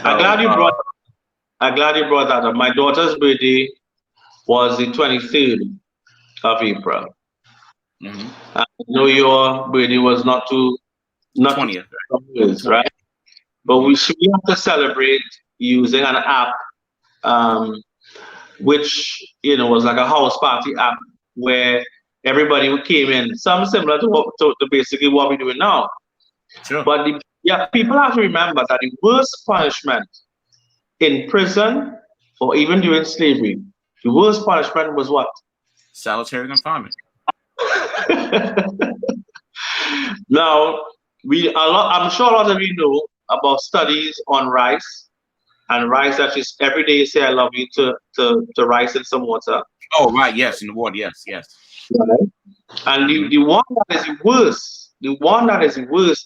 I'm glad you brought that up. My daughter's birthday was the 23rd of April. I know your birthday was not 20th, right? But we have to celebrate using an app, which was like a house party app where everybody who came in, something similar to basically what we're doing now. Sure. But people have to remember that the worst punishment in prison or even during slavery, the worst punishment was what? Solitary confinement. Now, I'm sure a lot of you know about studies on rice, and rice that is every day you say I love you to rice in some water. Oh, right, yes, in the water, yes. Right. And the one that is worse,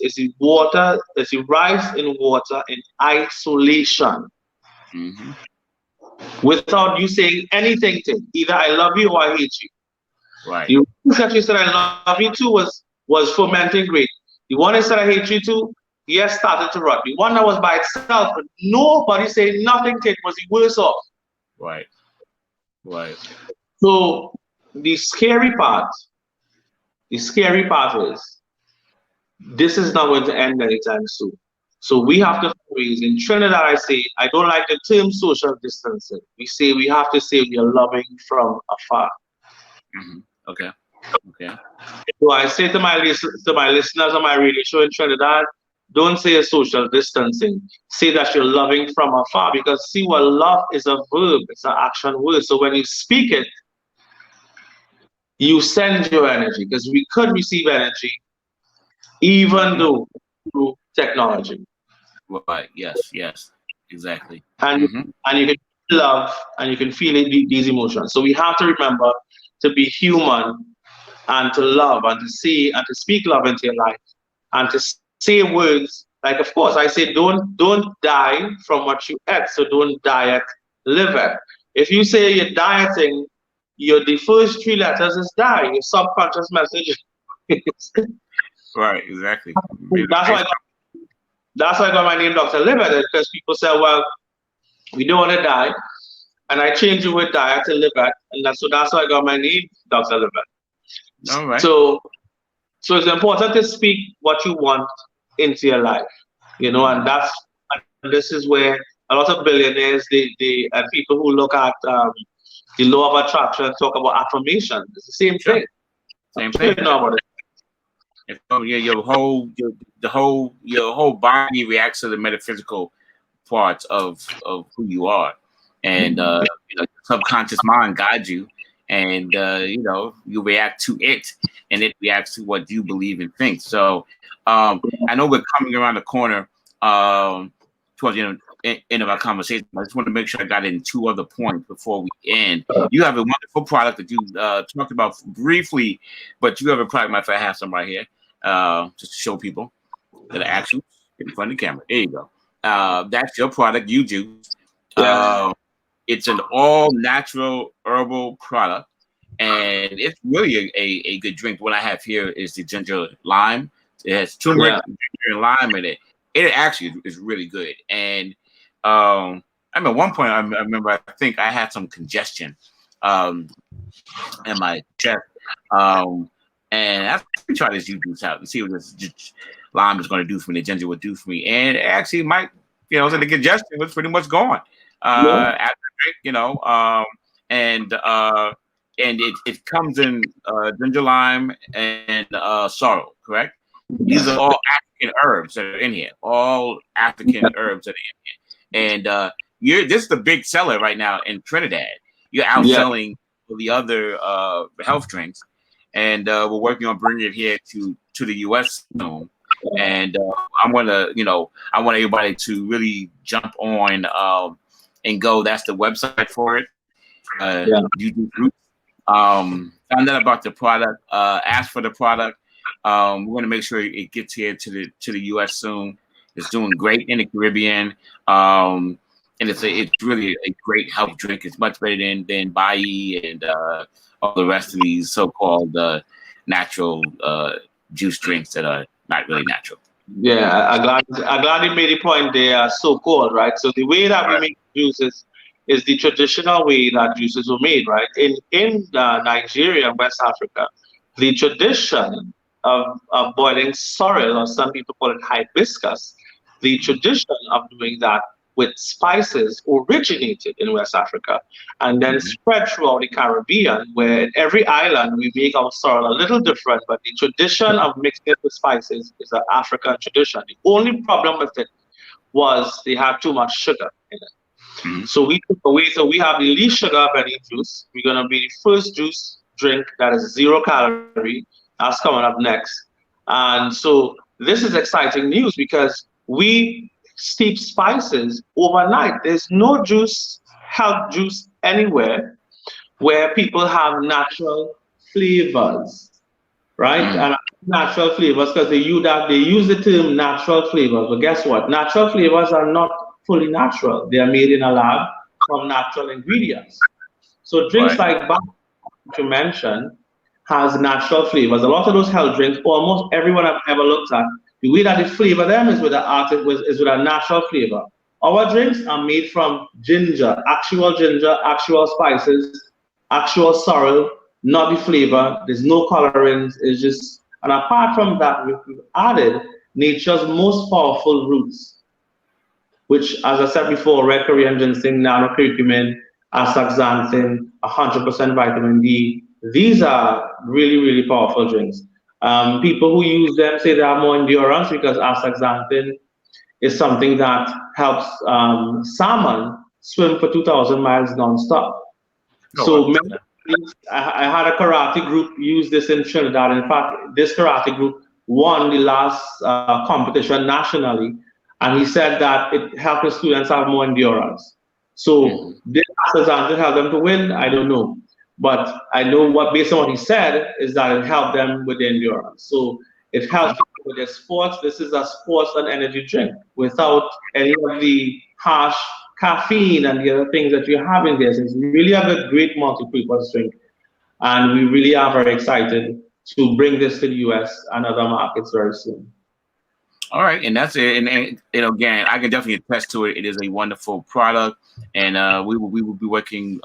is the water, is the rice in water in isolation. Without you saying anything to either I love you or I hate you. Right. The one that you said I love you to was fermenting great. The one that said I hate you to, yes, started to rot. The one that was by itself, but nobody said nothing to it, was the worse off. Right. So the scary part is this is not going to end anytime soon. So we have to raise. In Trinidad, I say, I don't like the term social distancing. We have to say we are loving from afar. Okay. So I say to my listeners on my radio show in Trinidad, don't say social distancing. Say that you're loving from afar, because see, what love is a verb, it's an action word. So when you speak it, you send your energy, because we could receive energy even though through technology. Right. Yes. Exactly. And you can love, and you can feel these emotions. So we have to remember to be human, and to love, and to see, and to speak love into your life, and to say words like, of course, I say don't die from what you ate. So don't diet, live it. If you say you're dieting, the first 3 letters is die. Your subconscious message. Right. Exactly. That's why I got my name, Dr. Livet, because people say, well, we don't want to die, and I changed the word diet to Livet, and that's why I got my name, Dr. Livet. All right. So it's important to speak what you want into your life, and this is where a lot of billionaires, they and people who look at the law of attraction talk about affirmation. It's the same Sure. thing. Same I'm sure thing. you know about it. And so your whole body reacts to the metaphysical parts of who you are, and your subconscious mind guides you, and you react to it, and it reacts to what you believe and think. So I know we're coming around the corner towards the end of our conversation. I just want to make sure I got in two other points before we end. You have a wonderful product that you talked about briefly, but you have a product. Matter of fact, I have some right here, just to show people that are actually in front of the camera. There you go. That's your product, you juice. Yeah. It's an all natural herbal product, and it's really a good drink. What I have here is the ginger lime. It has turmeric, Yeah. ginger, and lime in it. It actually is really good. And I mean, at one point, I remember, I think I had some congestion in my chest. And I try this juice out and see what this lime is going to do for me, the ginger would do for me. And it actually might, so the congestion was pretty much gone Yeah. after the drink, and it comes in ginger lime and sorrel, correct? These are all African herbs that are in here, all African herbs that are in here. And this is the big seller right now in Trinidad. You're Yeah. outselling the other health drinks, and we're working on bringing it here to the U.S. soon. And I want everybody to really jump on and go. That's the website for it. Yeah. YouTube Roots. Find out about the product. Ask for the product. We're going to make sure it gets here to the U.S. soon. It's doing great in the Caribbean. And it's really a great health drink. It's much better than Bai and all the rest of these so-called natural juice drinks that are not really natural. Yeah, I'm glad you made the point there, so called, right? So the way that we make juices is the traditional way that juices were made, right? In Nigeria and West Africa, the tradition of boiling sorrel, or some people call it hibiscus, the tradition of doing that with spices originated in West Africa and then spread throughout the Caribbean, where in every island we make our sorrel a little different, but the tradition of mixing it with spices is an African tradition. The only problem with it was they had too much sugar in it. So we took away, so we have the least sugar of any juice. We're gonna be the first juice drink that is 0 calorie. That's coming up next. And so this is exciting news because we steep spices overnight. There's no health juice anywhere where people have natural flavors, right? And natural flavors, because they use the term natural flavors. But guess what? Natural flavors are not fully natural. They are made in a lab from natural ingredients. So drinks like Bai, which you mentioned, has natural flavors. A lot of those health drinks, almost everyone I've ever looked at, the way that they flavor them is with a natural flavor. Our drinks are made from ginger, actual spices, actual sorrel, not the flavor. There's no colorings. It's just, and apart from that, we've added nature's most powerful roots, which, as I said before, red Korean ginseng, nanocurcumin, astaxanthin, 100% vitamin D. These are really, really powerful drinks. People who use them say they have more endurance because astaxanthin is something that helps salmon swim for 2,000 miles nonstop. I had a karate group use this in Trinidad. In fact, this karate group won the last competition nationally, and he said that it helped the students have more endurance. So did astaxanthin help them to win? I don't know. But I know based on what he said, is that it helped them with the endurance. So it helps with their sports. This is a sports and energy drink without any of the harsh caffeine and the other things that you have in there. So it's really a great multi-purpose drink. And we really are very excited to bring this to the US and other markets very soon. All right, and that's it. And again, I can definitely attest to it. It is a wonderful product, and we will be working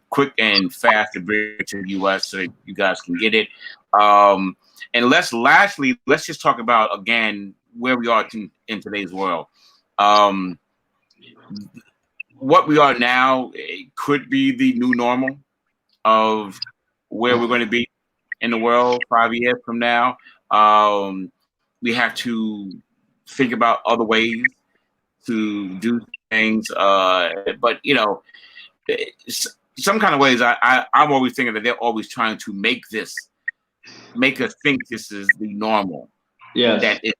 quick and fast to bring it to the US so that you guys can get it. And let's just talk about again where we are in today's world. what we are now, it could be the new normal of where we're going to be in the world 5 years from now. We have to think about other ways to do things. But some kind of ways, I'm always thinking that they're always trying to make us think this is the normal. Yes. That it,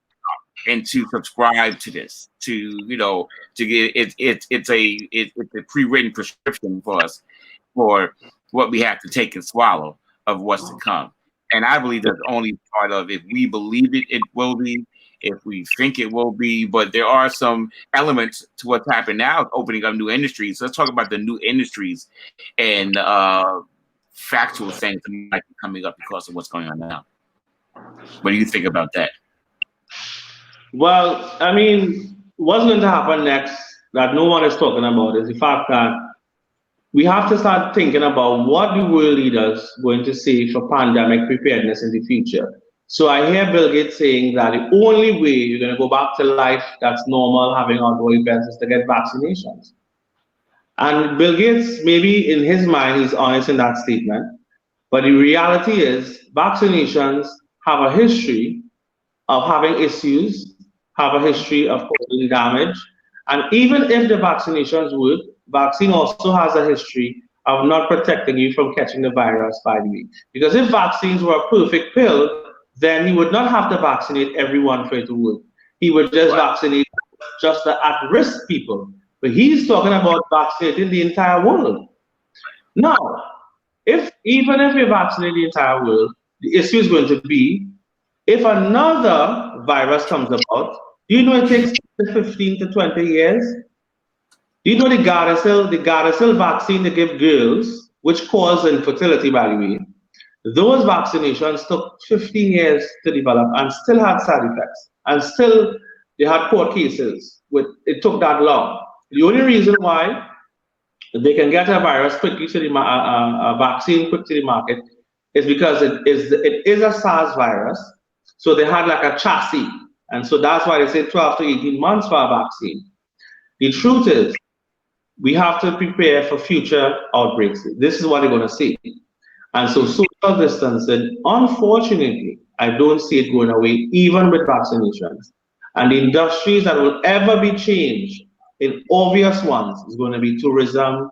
and to subscribe to this, to get it's a pre-written prescription for us for what we have to take and swallow of what's to come. And I believe that's only part of, if we believe it, it will be. If we think it will be, but there are some elements to what's happened now, opening up new industries. So let's talk about the new industries and factual things that might be coming up because of what's going on now. What do you think about that? Well, I mean, what's going to happen next that no one is talking about is the fact that we have to start thinking about what the world leaders going to say for pandemic preparedness in the future. So I hear Bill Gates saying that the only way you're going to go back to life that's normal, having outdoor events, is to get vaccinations. And Bill Gates, maybe in his mind, he's honest in that statement. But the reality is vaccinations have a history of having issues, have a history of causing damage. And even if the vaccinations work, vaccine also has a history of not protecting you from catching the virus, by the way. Because if vaccines were a perfect pill, then he would not have to vaccinate everyone for it to work. He would just vaccinate just the at-risk people. But he's talking about vaccinating the entire world. Now, even if you vaccinate the entire world, the issue is going to be if another virus comes about. Do you know it takes 15 to 20 years? Do you know the Gardasil vaccine they give girls, which cause infertility, by the way? Those vaccinations took 15 years to develop and still had side effects. And still, they had court cases. It took that long. The only reason why they can get a virus quickly to a vaccine quick to the market is because it is a SARS virus. So they had like a chassis. And so that's why they say 12 to 18 months for a vaccine. The truth is, we have to prepare for future outbreaks. This is what they're going to say. And so social distancing, unfortunately, I don't see it going away, even with vaccinations. And the industries that will ever be changed, in obvious ones, is going to be tourism,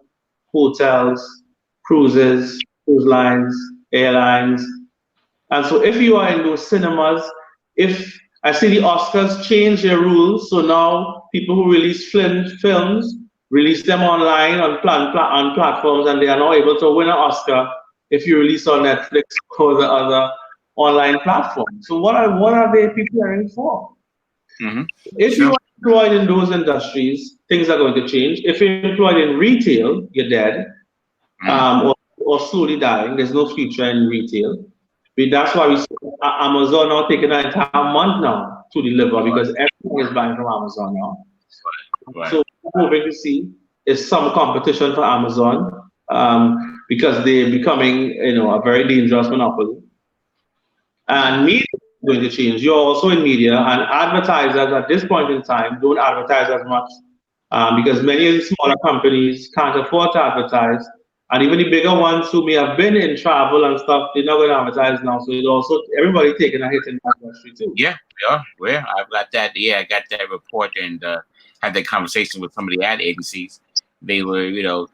hotels, cruises, cruise lines, airlines. And so if you are in those cinemas, if I see the Oscars change their rules, so now people who release films release them online on platforms, and they are now able to win an Oscar if you release on Netflix or the other online platforms. So what are they preparing for? Mm-hmm. If you are employed in those industries, things are going to change. If you're employed in retail, you're dead, or slowly dying. There's no future in retail. That's why we see Amazon now taking an entire month now to deliver, because everything is buying from Amazon now. Right. So what we're hoping to see is some competition for Amazon, because they're becoming, a very dangerous monopoly. And media is going to change. You're also in media, and advertisers at this point in time don't advertise as much, because many of the smaller companies can't afford to advertise. And even the bigger ones who may have been in travel and stuff, they're not going to advertise now. So it's also everybody taking a hit in that industry too. Yeah, we are. Where I've got that. Yeah, I got that report and had that conversation with some of the ad agencies. They were,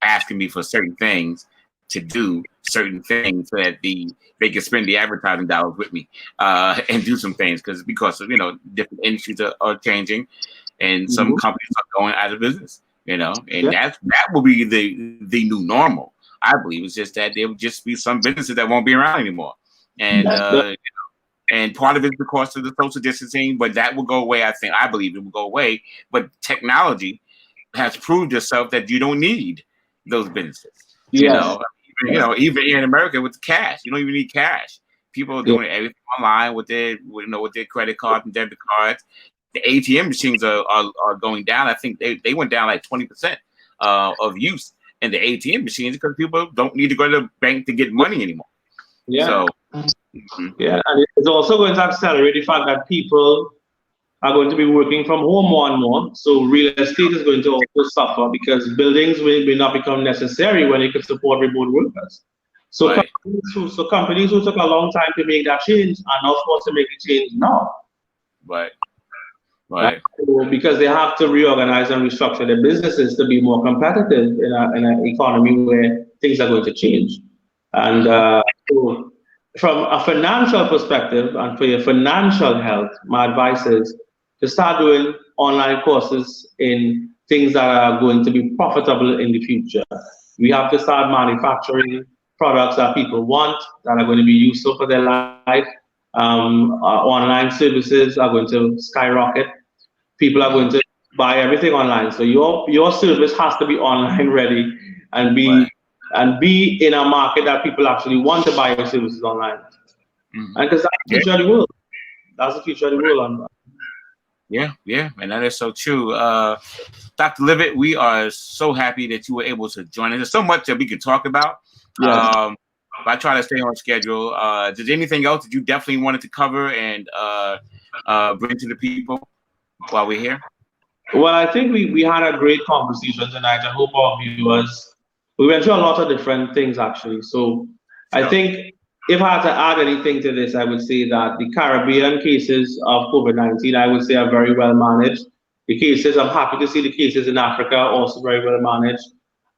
asking me for certain things to do certain things so that they could spend the advertising dollars with me and do some things because of different industries are changing and some companies are going out of business. And that will be the new normal. I believe it's just that there will just be some businesses that won't be around anymore, and and part of it is because of the social distancing, but that will go away. I believe it will go away. But technology has proved itself that you don't need those businesses. Yes. Even in America with cash, you don't even need cash. People are doing everything online with their credit cards and debit cards. The ATM machines are going down. I think they went down like 20% of use in the ATM machines because people don't need to go to the bank to get money anymore. Yeah. So, yeah, and it's also going to accelerate the fact that people are going to be working from home more and more. So real estate is going to also suffer because buildings will not become necessary when it can support remote workers. So Right. companies who took a long time to make that change are now forced to make the change now. Right. Right? Right. So because they have to reorganize and restructure their businesses to be more competitive in an economy where things are going to change. And so from a financial perspective and for your financial health, my advice is to start doing online courses in things that are going to be profitable in the future. We have to start manufacturing products that people want, that are going to be useful for their life. Our online services are going to skyrocket. People are going to buy everything online. So your service has to be online ready and Right. be in a market that people actually want to buy your services online. Mm-hmm. And because that's the Yeah. future of the world. That's the future of the world. Yeah, and that is so true. Dr. Livet, we are so happy that you were able to join us. There's so much that we could talk about. Yes. But I try to stay on schedule. Did anything else that you definitely wanted to cover and bring to the people while we're here? Well, I think we had a great conversation tonight. I hope our viewers, we went through a lot of different things actually. So I Sure. think if I had to add anything to this, I would say that the Caribbean cases of COVID-19, I would say are very well managed. The cases, I'm happy to see the cases in Africa also very well managed.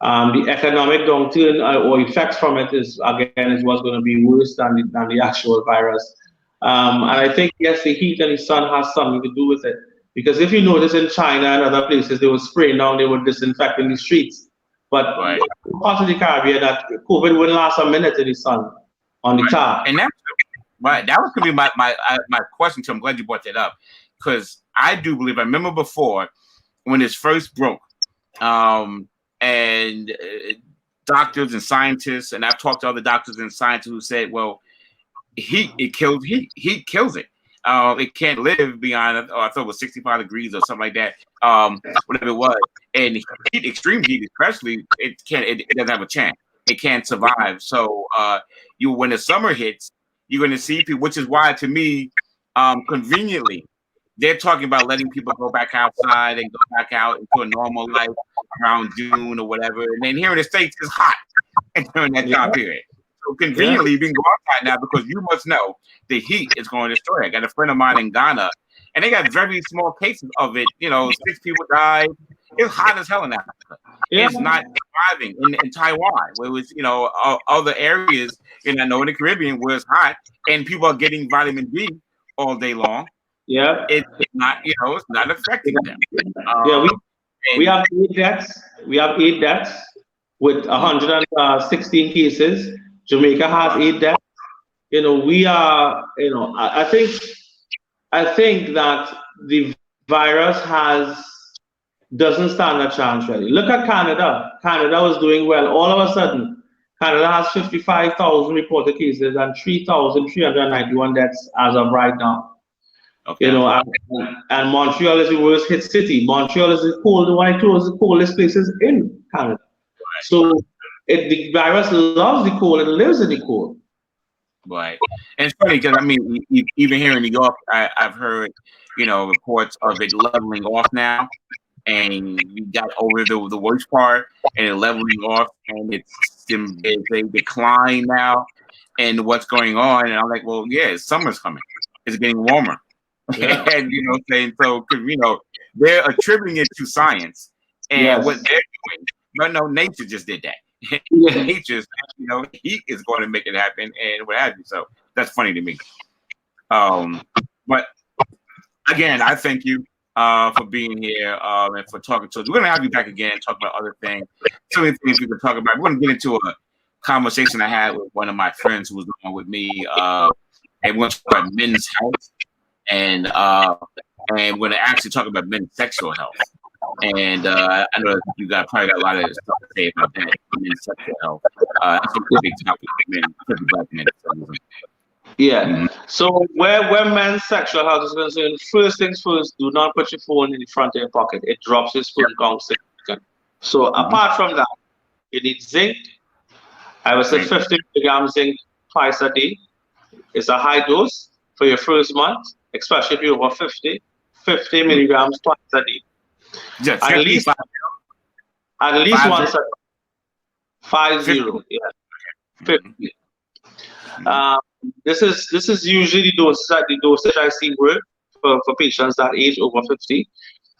The economic downturn or effects from it is what's going to be worse than the actual virus. And I think, yes, the heat and the sun has something to do with it. Because if you notice in China and other places, they were spraying down, they were disinfecting the streets. But Right. parts of the Caribbean, that COVID wouldn't last a minute in the sun, on the tar. And that was gonna be my question. So I'm glad you brought that up because I do believe I remember before when this first broke, and doctors and scientists, and I've talked to other doctors and scientists who said, well, heat kills heat. Heat kills it. It can't live beyond, I thought it was 65 degrees or something like that. Whatever it was. And heat, extreme heat especially, it doesn't have a chance. It can't survive. So when the summer hits, you're going to see people, which is why to me, conveniently, they're talking about letting people go back outside and go back out into a normal life around June or whatever. And then here in the States, it's hot during that time period. So conveniently, you can go outside now because you must know the heat is going to destroy it. I got a friend of mine in Ghana, and they got very small cases of it. 6 people died. It's hot as hell in Africa. Yeah. It's not thriving in Taiwan, where it was, other areas in the Caribbean where it's hot and people are getting vitamin D all day long. Yeah. It's not, it's not affecting them. We have 8 deaths. We have 8 deaths with 116 cases. Jamaica has 8 deaths. We are, I think that the virus doesn't stand a chance really. Look at Canada. Canada was doing well. All of a sudden, Canada has 55,000 reported cases and 3,391 deaths as of right now. Okay. And Montreal is the worst hit city. Montreal is the coldest places in Canada. Right. So the virus loves the cold and lives in the cold. Right. And it's funny because even here in New York, I've heard, reports of it leveling off now, and you got over the worst part, and it leveling off, and it's a decline now, and what's going on, and I'm like, well, yeah, summer's coming, it's getting warmer, Yeah. and saying so because they're attributing it to science and what they're doing, but no, nature just did that. Nature's, heat is going to make it happen, and what have you. So that's funny to me. But again, I thank you for being here and for talking to us. We're going to have you back again and talk about other things. So many things we can talk about. We're going to get into a conversation I had with one of my friends who was on with me, and we're going to talk about men's health, and we're going to actually talk about men's sexual health. And I know you probably got a lot of stuff to say about that, men's sexual health. It's a big topic for men, especially black men. Yeah. Mm-hmm. So where men's sexual health is concerned, first things first, do not put your phone in the front of your pocket. It drops your sperm count significantly. So apart from that, you need zinc. I would say 50 milligrams zinc twice a day. It's a high dose for your first month, especially if you're over 50. 50 milligrams twice a day. Just At 50, least, at least 50. once a 50, yeah, 50. Um, this is usually the dosage I see work for patients that age over 50,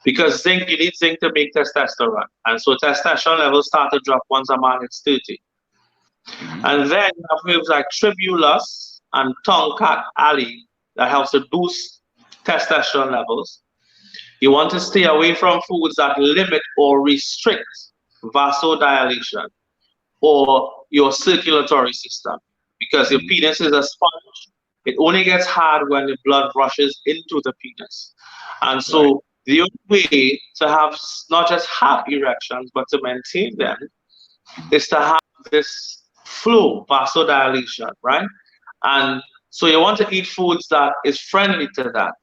because zinc, you need zinc to make testosterone, and so testosterone levels start to drop once a man hits 30. And then you have herbs like tribulus and tonkat ali that helps to boost testosterone levels. You want to stay away from foods that limit or restrict vasodilation or your circulatory system, because your penis is a sponge. It only gets hard when the blood rushes into the penis. And so the only way to have not just have erections, but to maintain them is to have this flow, vasodilation, right? And so you want to eat foods that is friendly to that,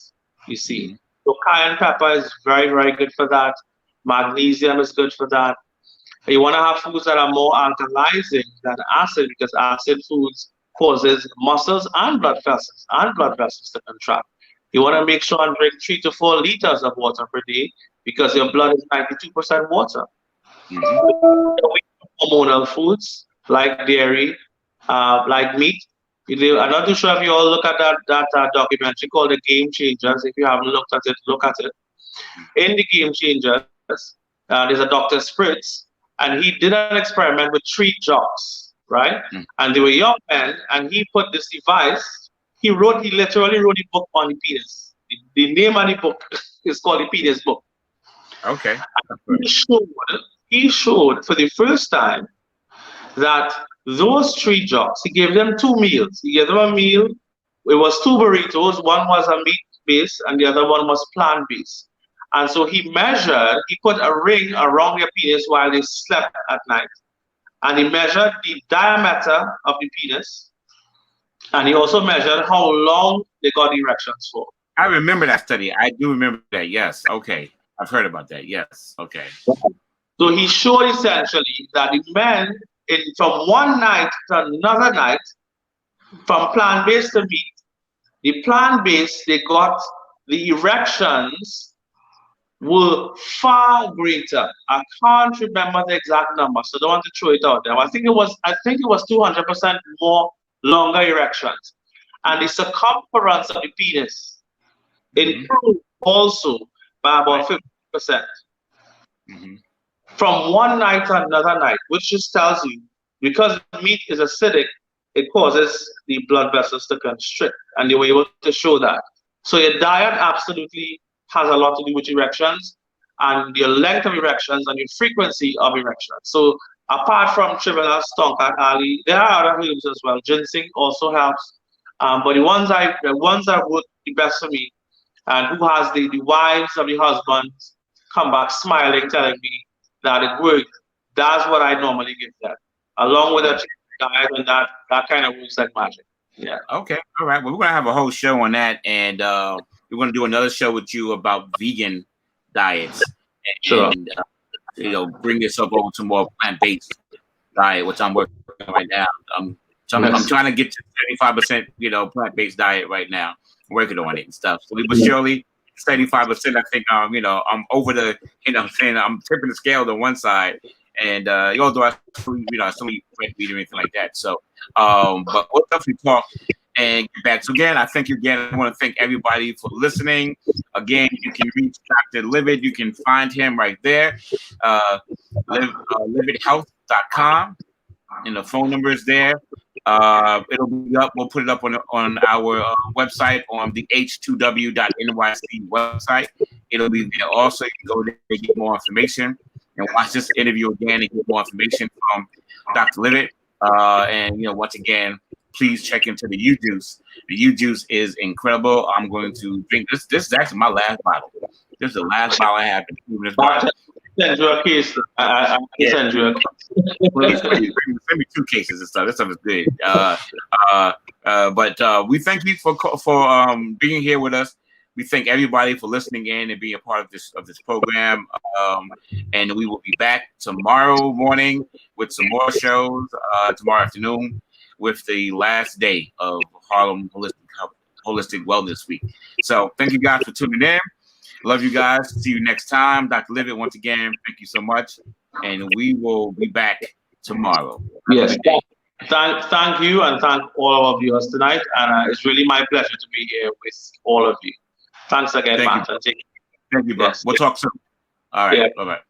you see. So cayenne pepper is very, very good for that. Magnesium is good for that. You want to have foods that are more alkalizing than acid, because acid foods causes muscles and blood vessels to contract. You want to make sure and drink 3 to 4 liters of water per day, because your blood is 92% water. Hormonal foods like dairy, like meat. I'm not too sure if you all look at that documentary called The Game Changers. If you haven't looked at it, look at it. In The Game Changers, there's a Dr. Spritz, and he did an experiment with 3 jocks, right? And they were young men, and he put this device. He literally wrote a book on the penis. The name of the book is called The Penis Book. Okay. He showed for the first time that those 3 jocks, he gave them 2 meals. He gave them a meal. It was 2 burritos. One was a meat base, and the other one was plant based. And so he put a ring around their penis while they slept at night. And he measured the diameter of the penis. And he also measured how long they got erections for. I remember that study. I do remember that. Yes. Okay. I've heard about that. Yes. Okay. So he showed essentially that the men, from one night to another night, from plant-based to meat, the plant-based, they got the erections were far greater. I can't remember the exact number, so I don't want to throw it out there. I think it was 200% more longer erections. And the circumference of the penis improved also by about 50%. From one night to another night, which just tells you, because meat is acidic, it causes the blood vessels to constrict, and they were able to show that. So your diet absolutely has a lot to do with erections, and your length of erections and your frequency of erections. So apart from tribulus, tonkat ali, there are other herbs as well. Ginseng also helps, but the ones that work the best for me, and who has the wives of the husbands come back smiling, telling me that it worked. That's what I normally give them, along with a diet, and that kind of works like magic. Yeah. Okay. All right. Well, we're gonna have a whole show on that, and we're gonna do another show with you about vegan diets, and bring this up over to more plant-based diet, which I'm working on right now. I'm trying to get to 75%, plant-based diet right now. I'm working on it and stuff. So, but surely 75%, I think, I'm over the, I'm saying I'm tipping the scale to one side, and although I still eat red meat or anything like that. So, but we'll definitely talk and get back. So again, I thank you again. I want to thank everybody for listening. Again, you can reach Dr. Livet. You can find him right there, livethealth.com, and the phone number is there. It'll be up. We'll put it up on our website, on the H2W.NYC website. It'll be there also. You can go there to get more information and watch this interview again and get more information from Dr. Livet. And once again, please check into the U Juice. The U Juice is incredible. I'm going to drink this. This is actually my last bottle. This is the last bottle I have in this bottle. Send you a case. I can send you a case. Please, send me 2 cases and stuff. This stuff is good. But we thank you for being here with us. We thank everybody for listening in and being a part of this program. And we will be back tomorrow morning with some more shows. Tomorrow afternoon with the last day of Harlem Holistic Wellness Week. So thank you guys for tuning in. Love you guys. See you next time. Dr. Livet, once again, thank you so much. And we will be back tomorrow. Have a Yes. good day. Thank you, and thank all of viewers tonight. And it's really my pleasure to be here with all of you. Thanks again, Thank you, Matt. bro. And take care. Thank you, bro. Yes. We'll talk soon. All right. Yeah. Bye-bye.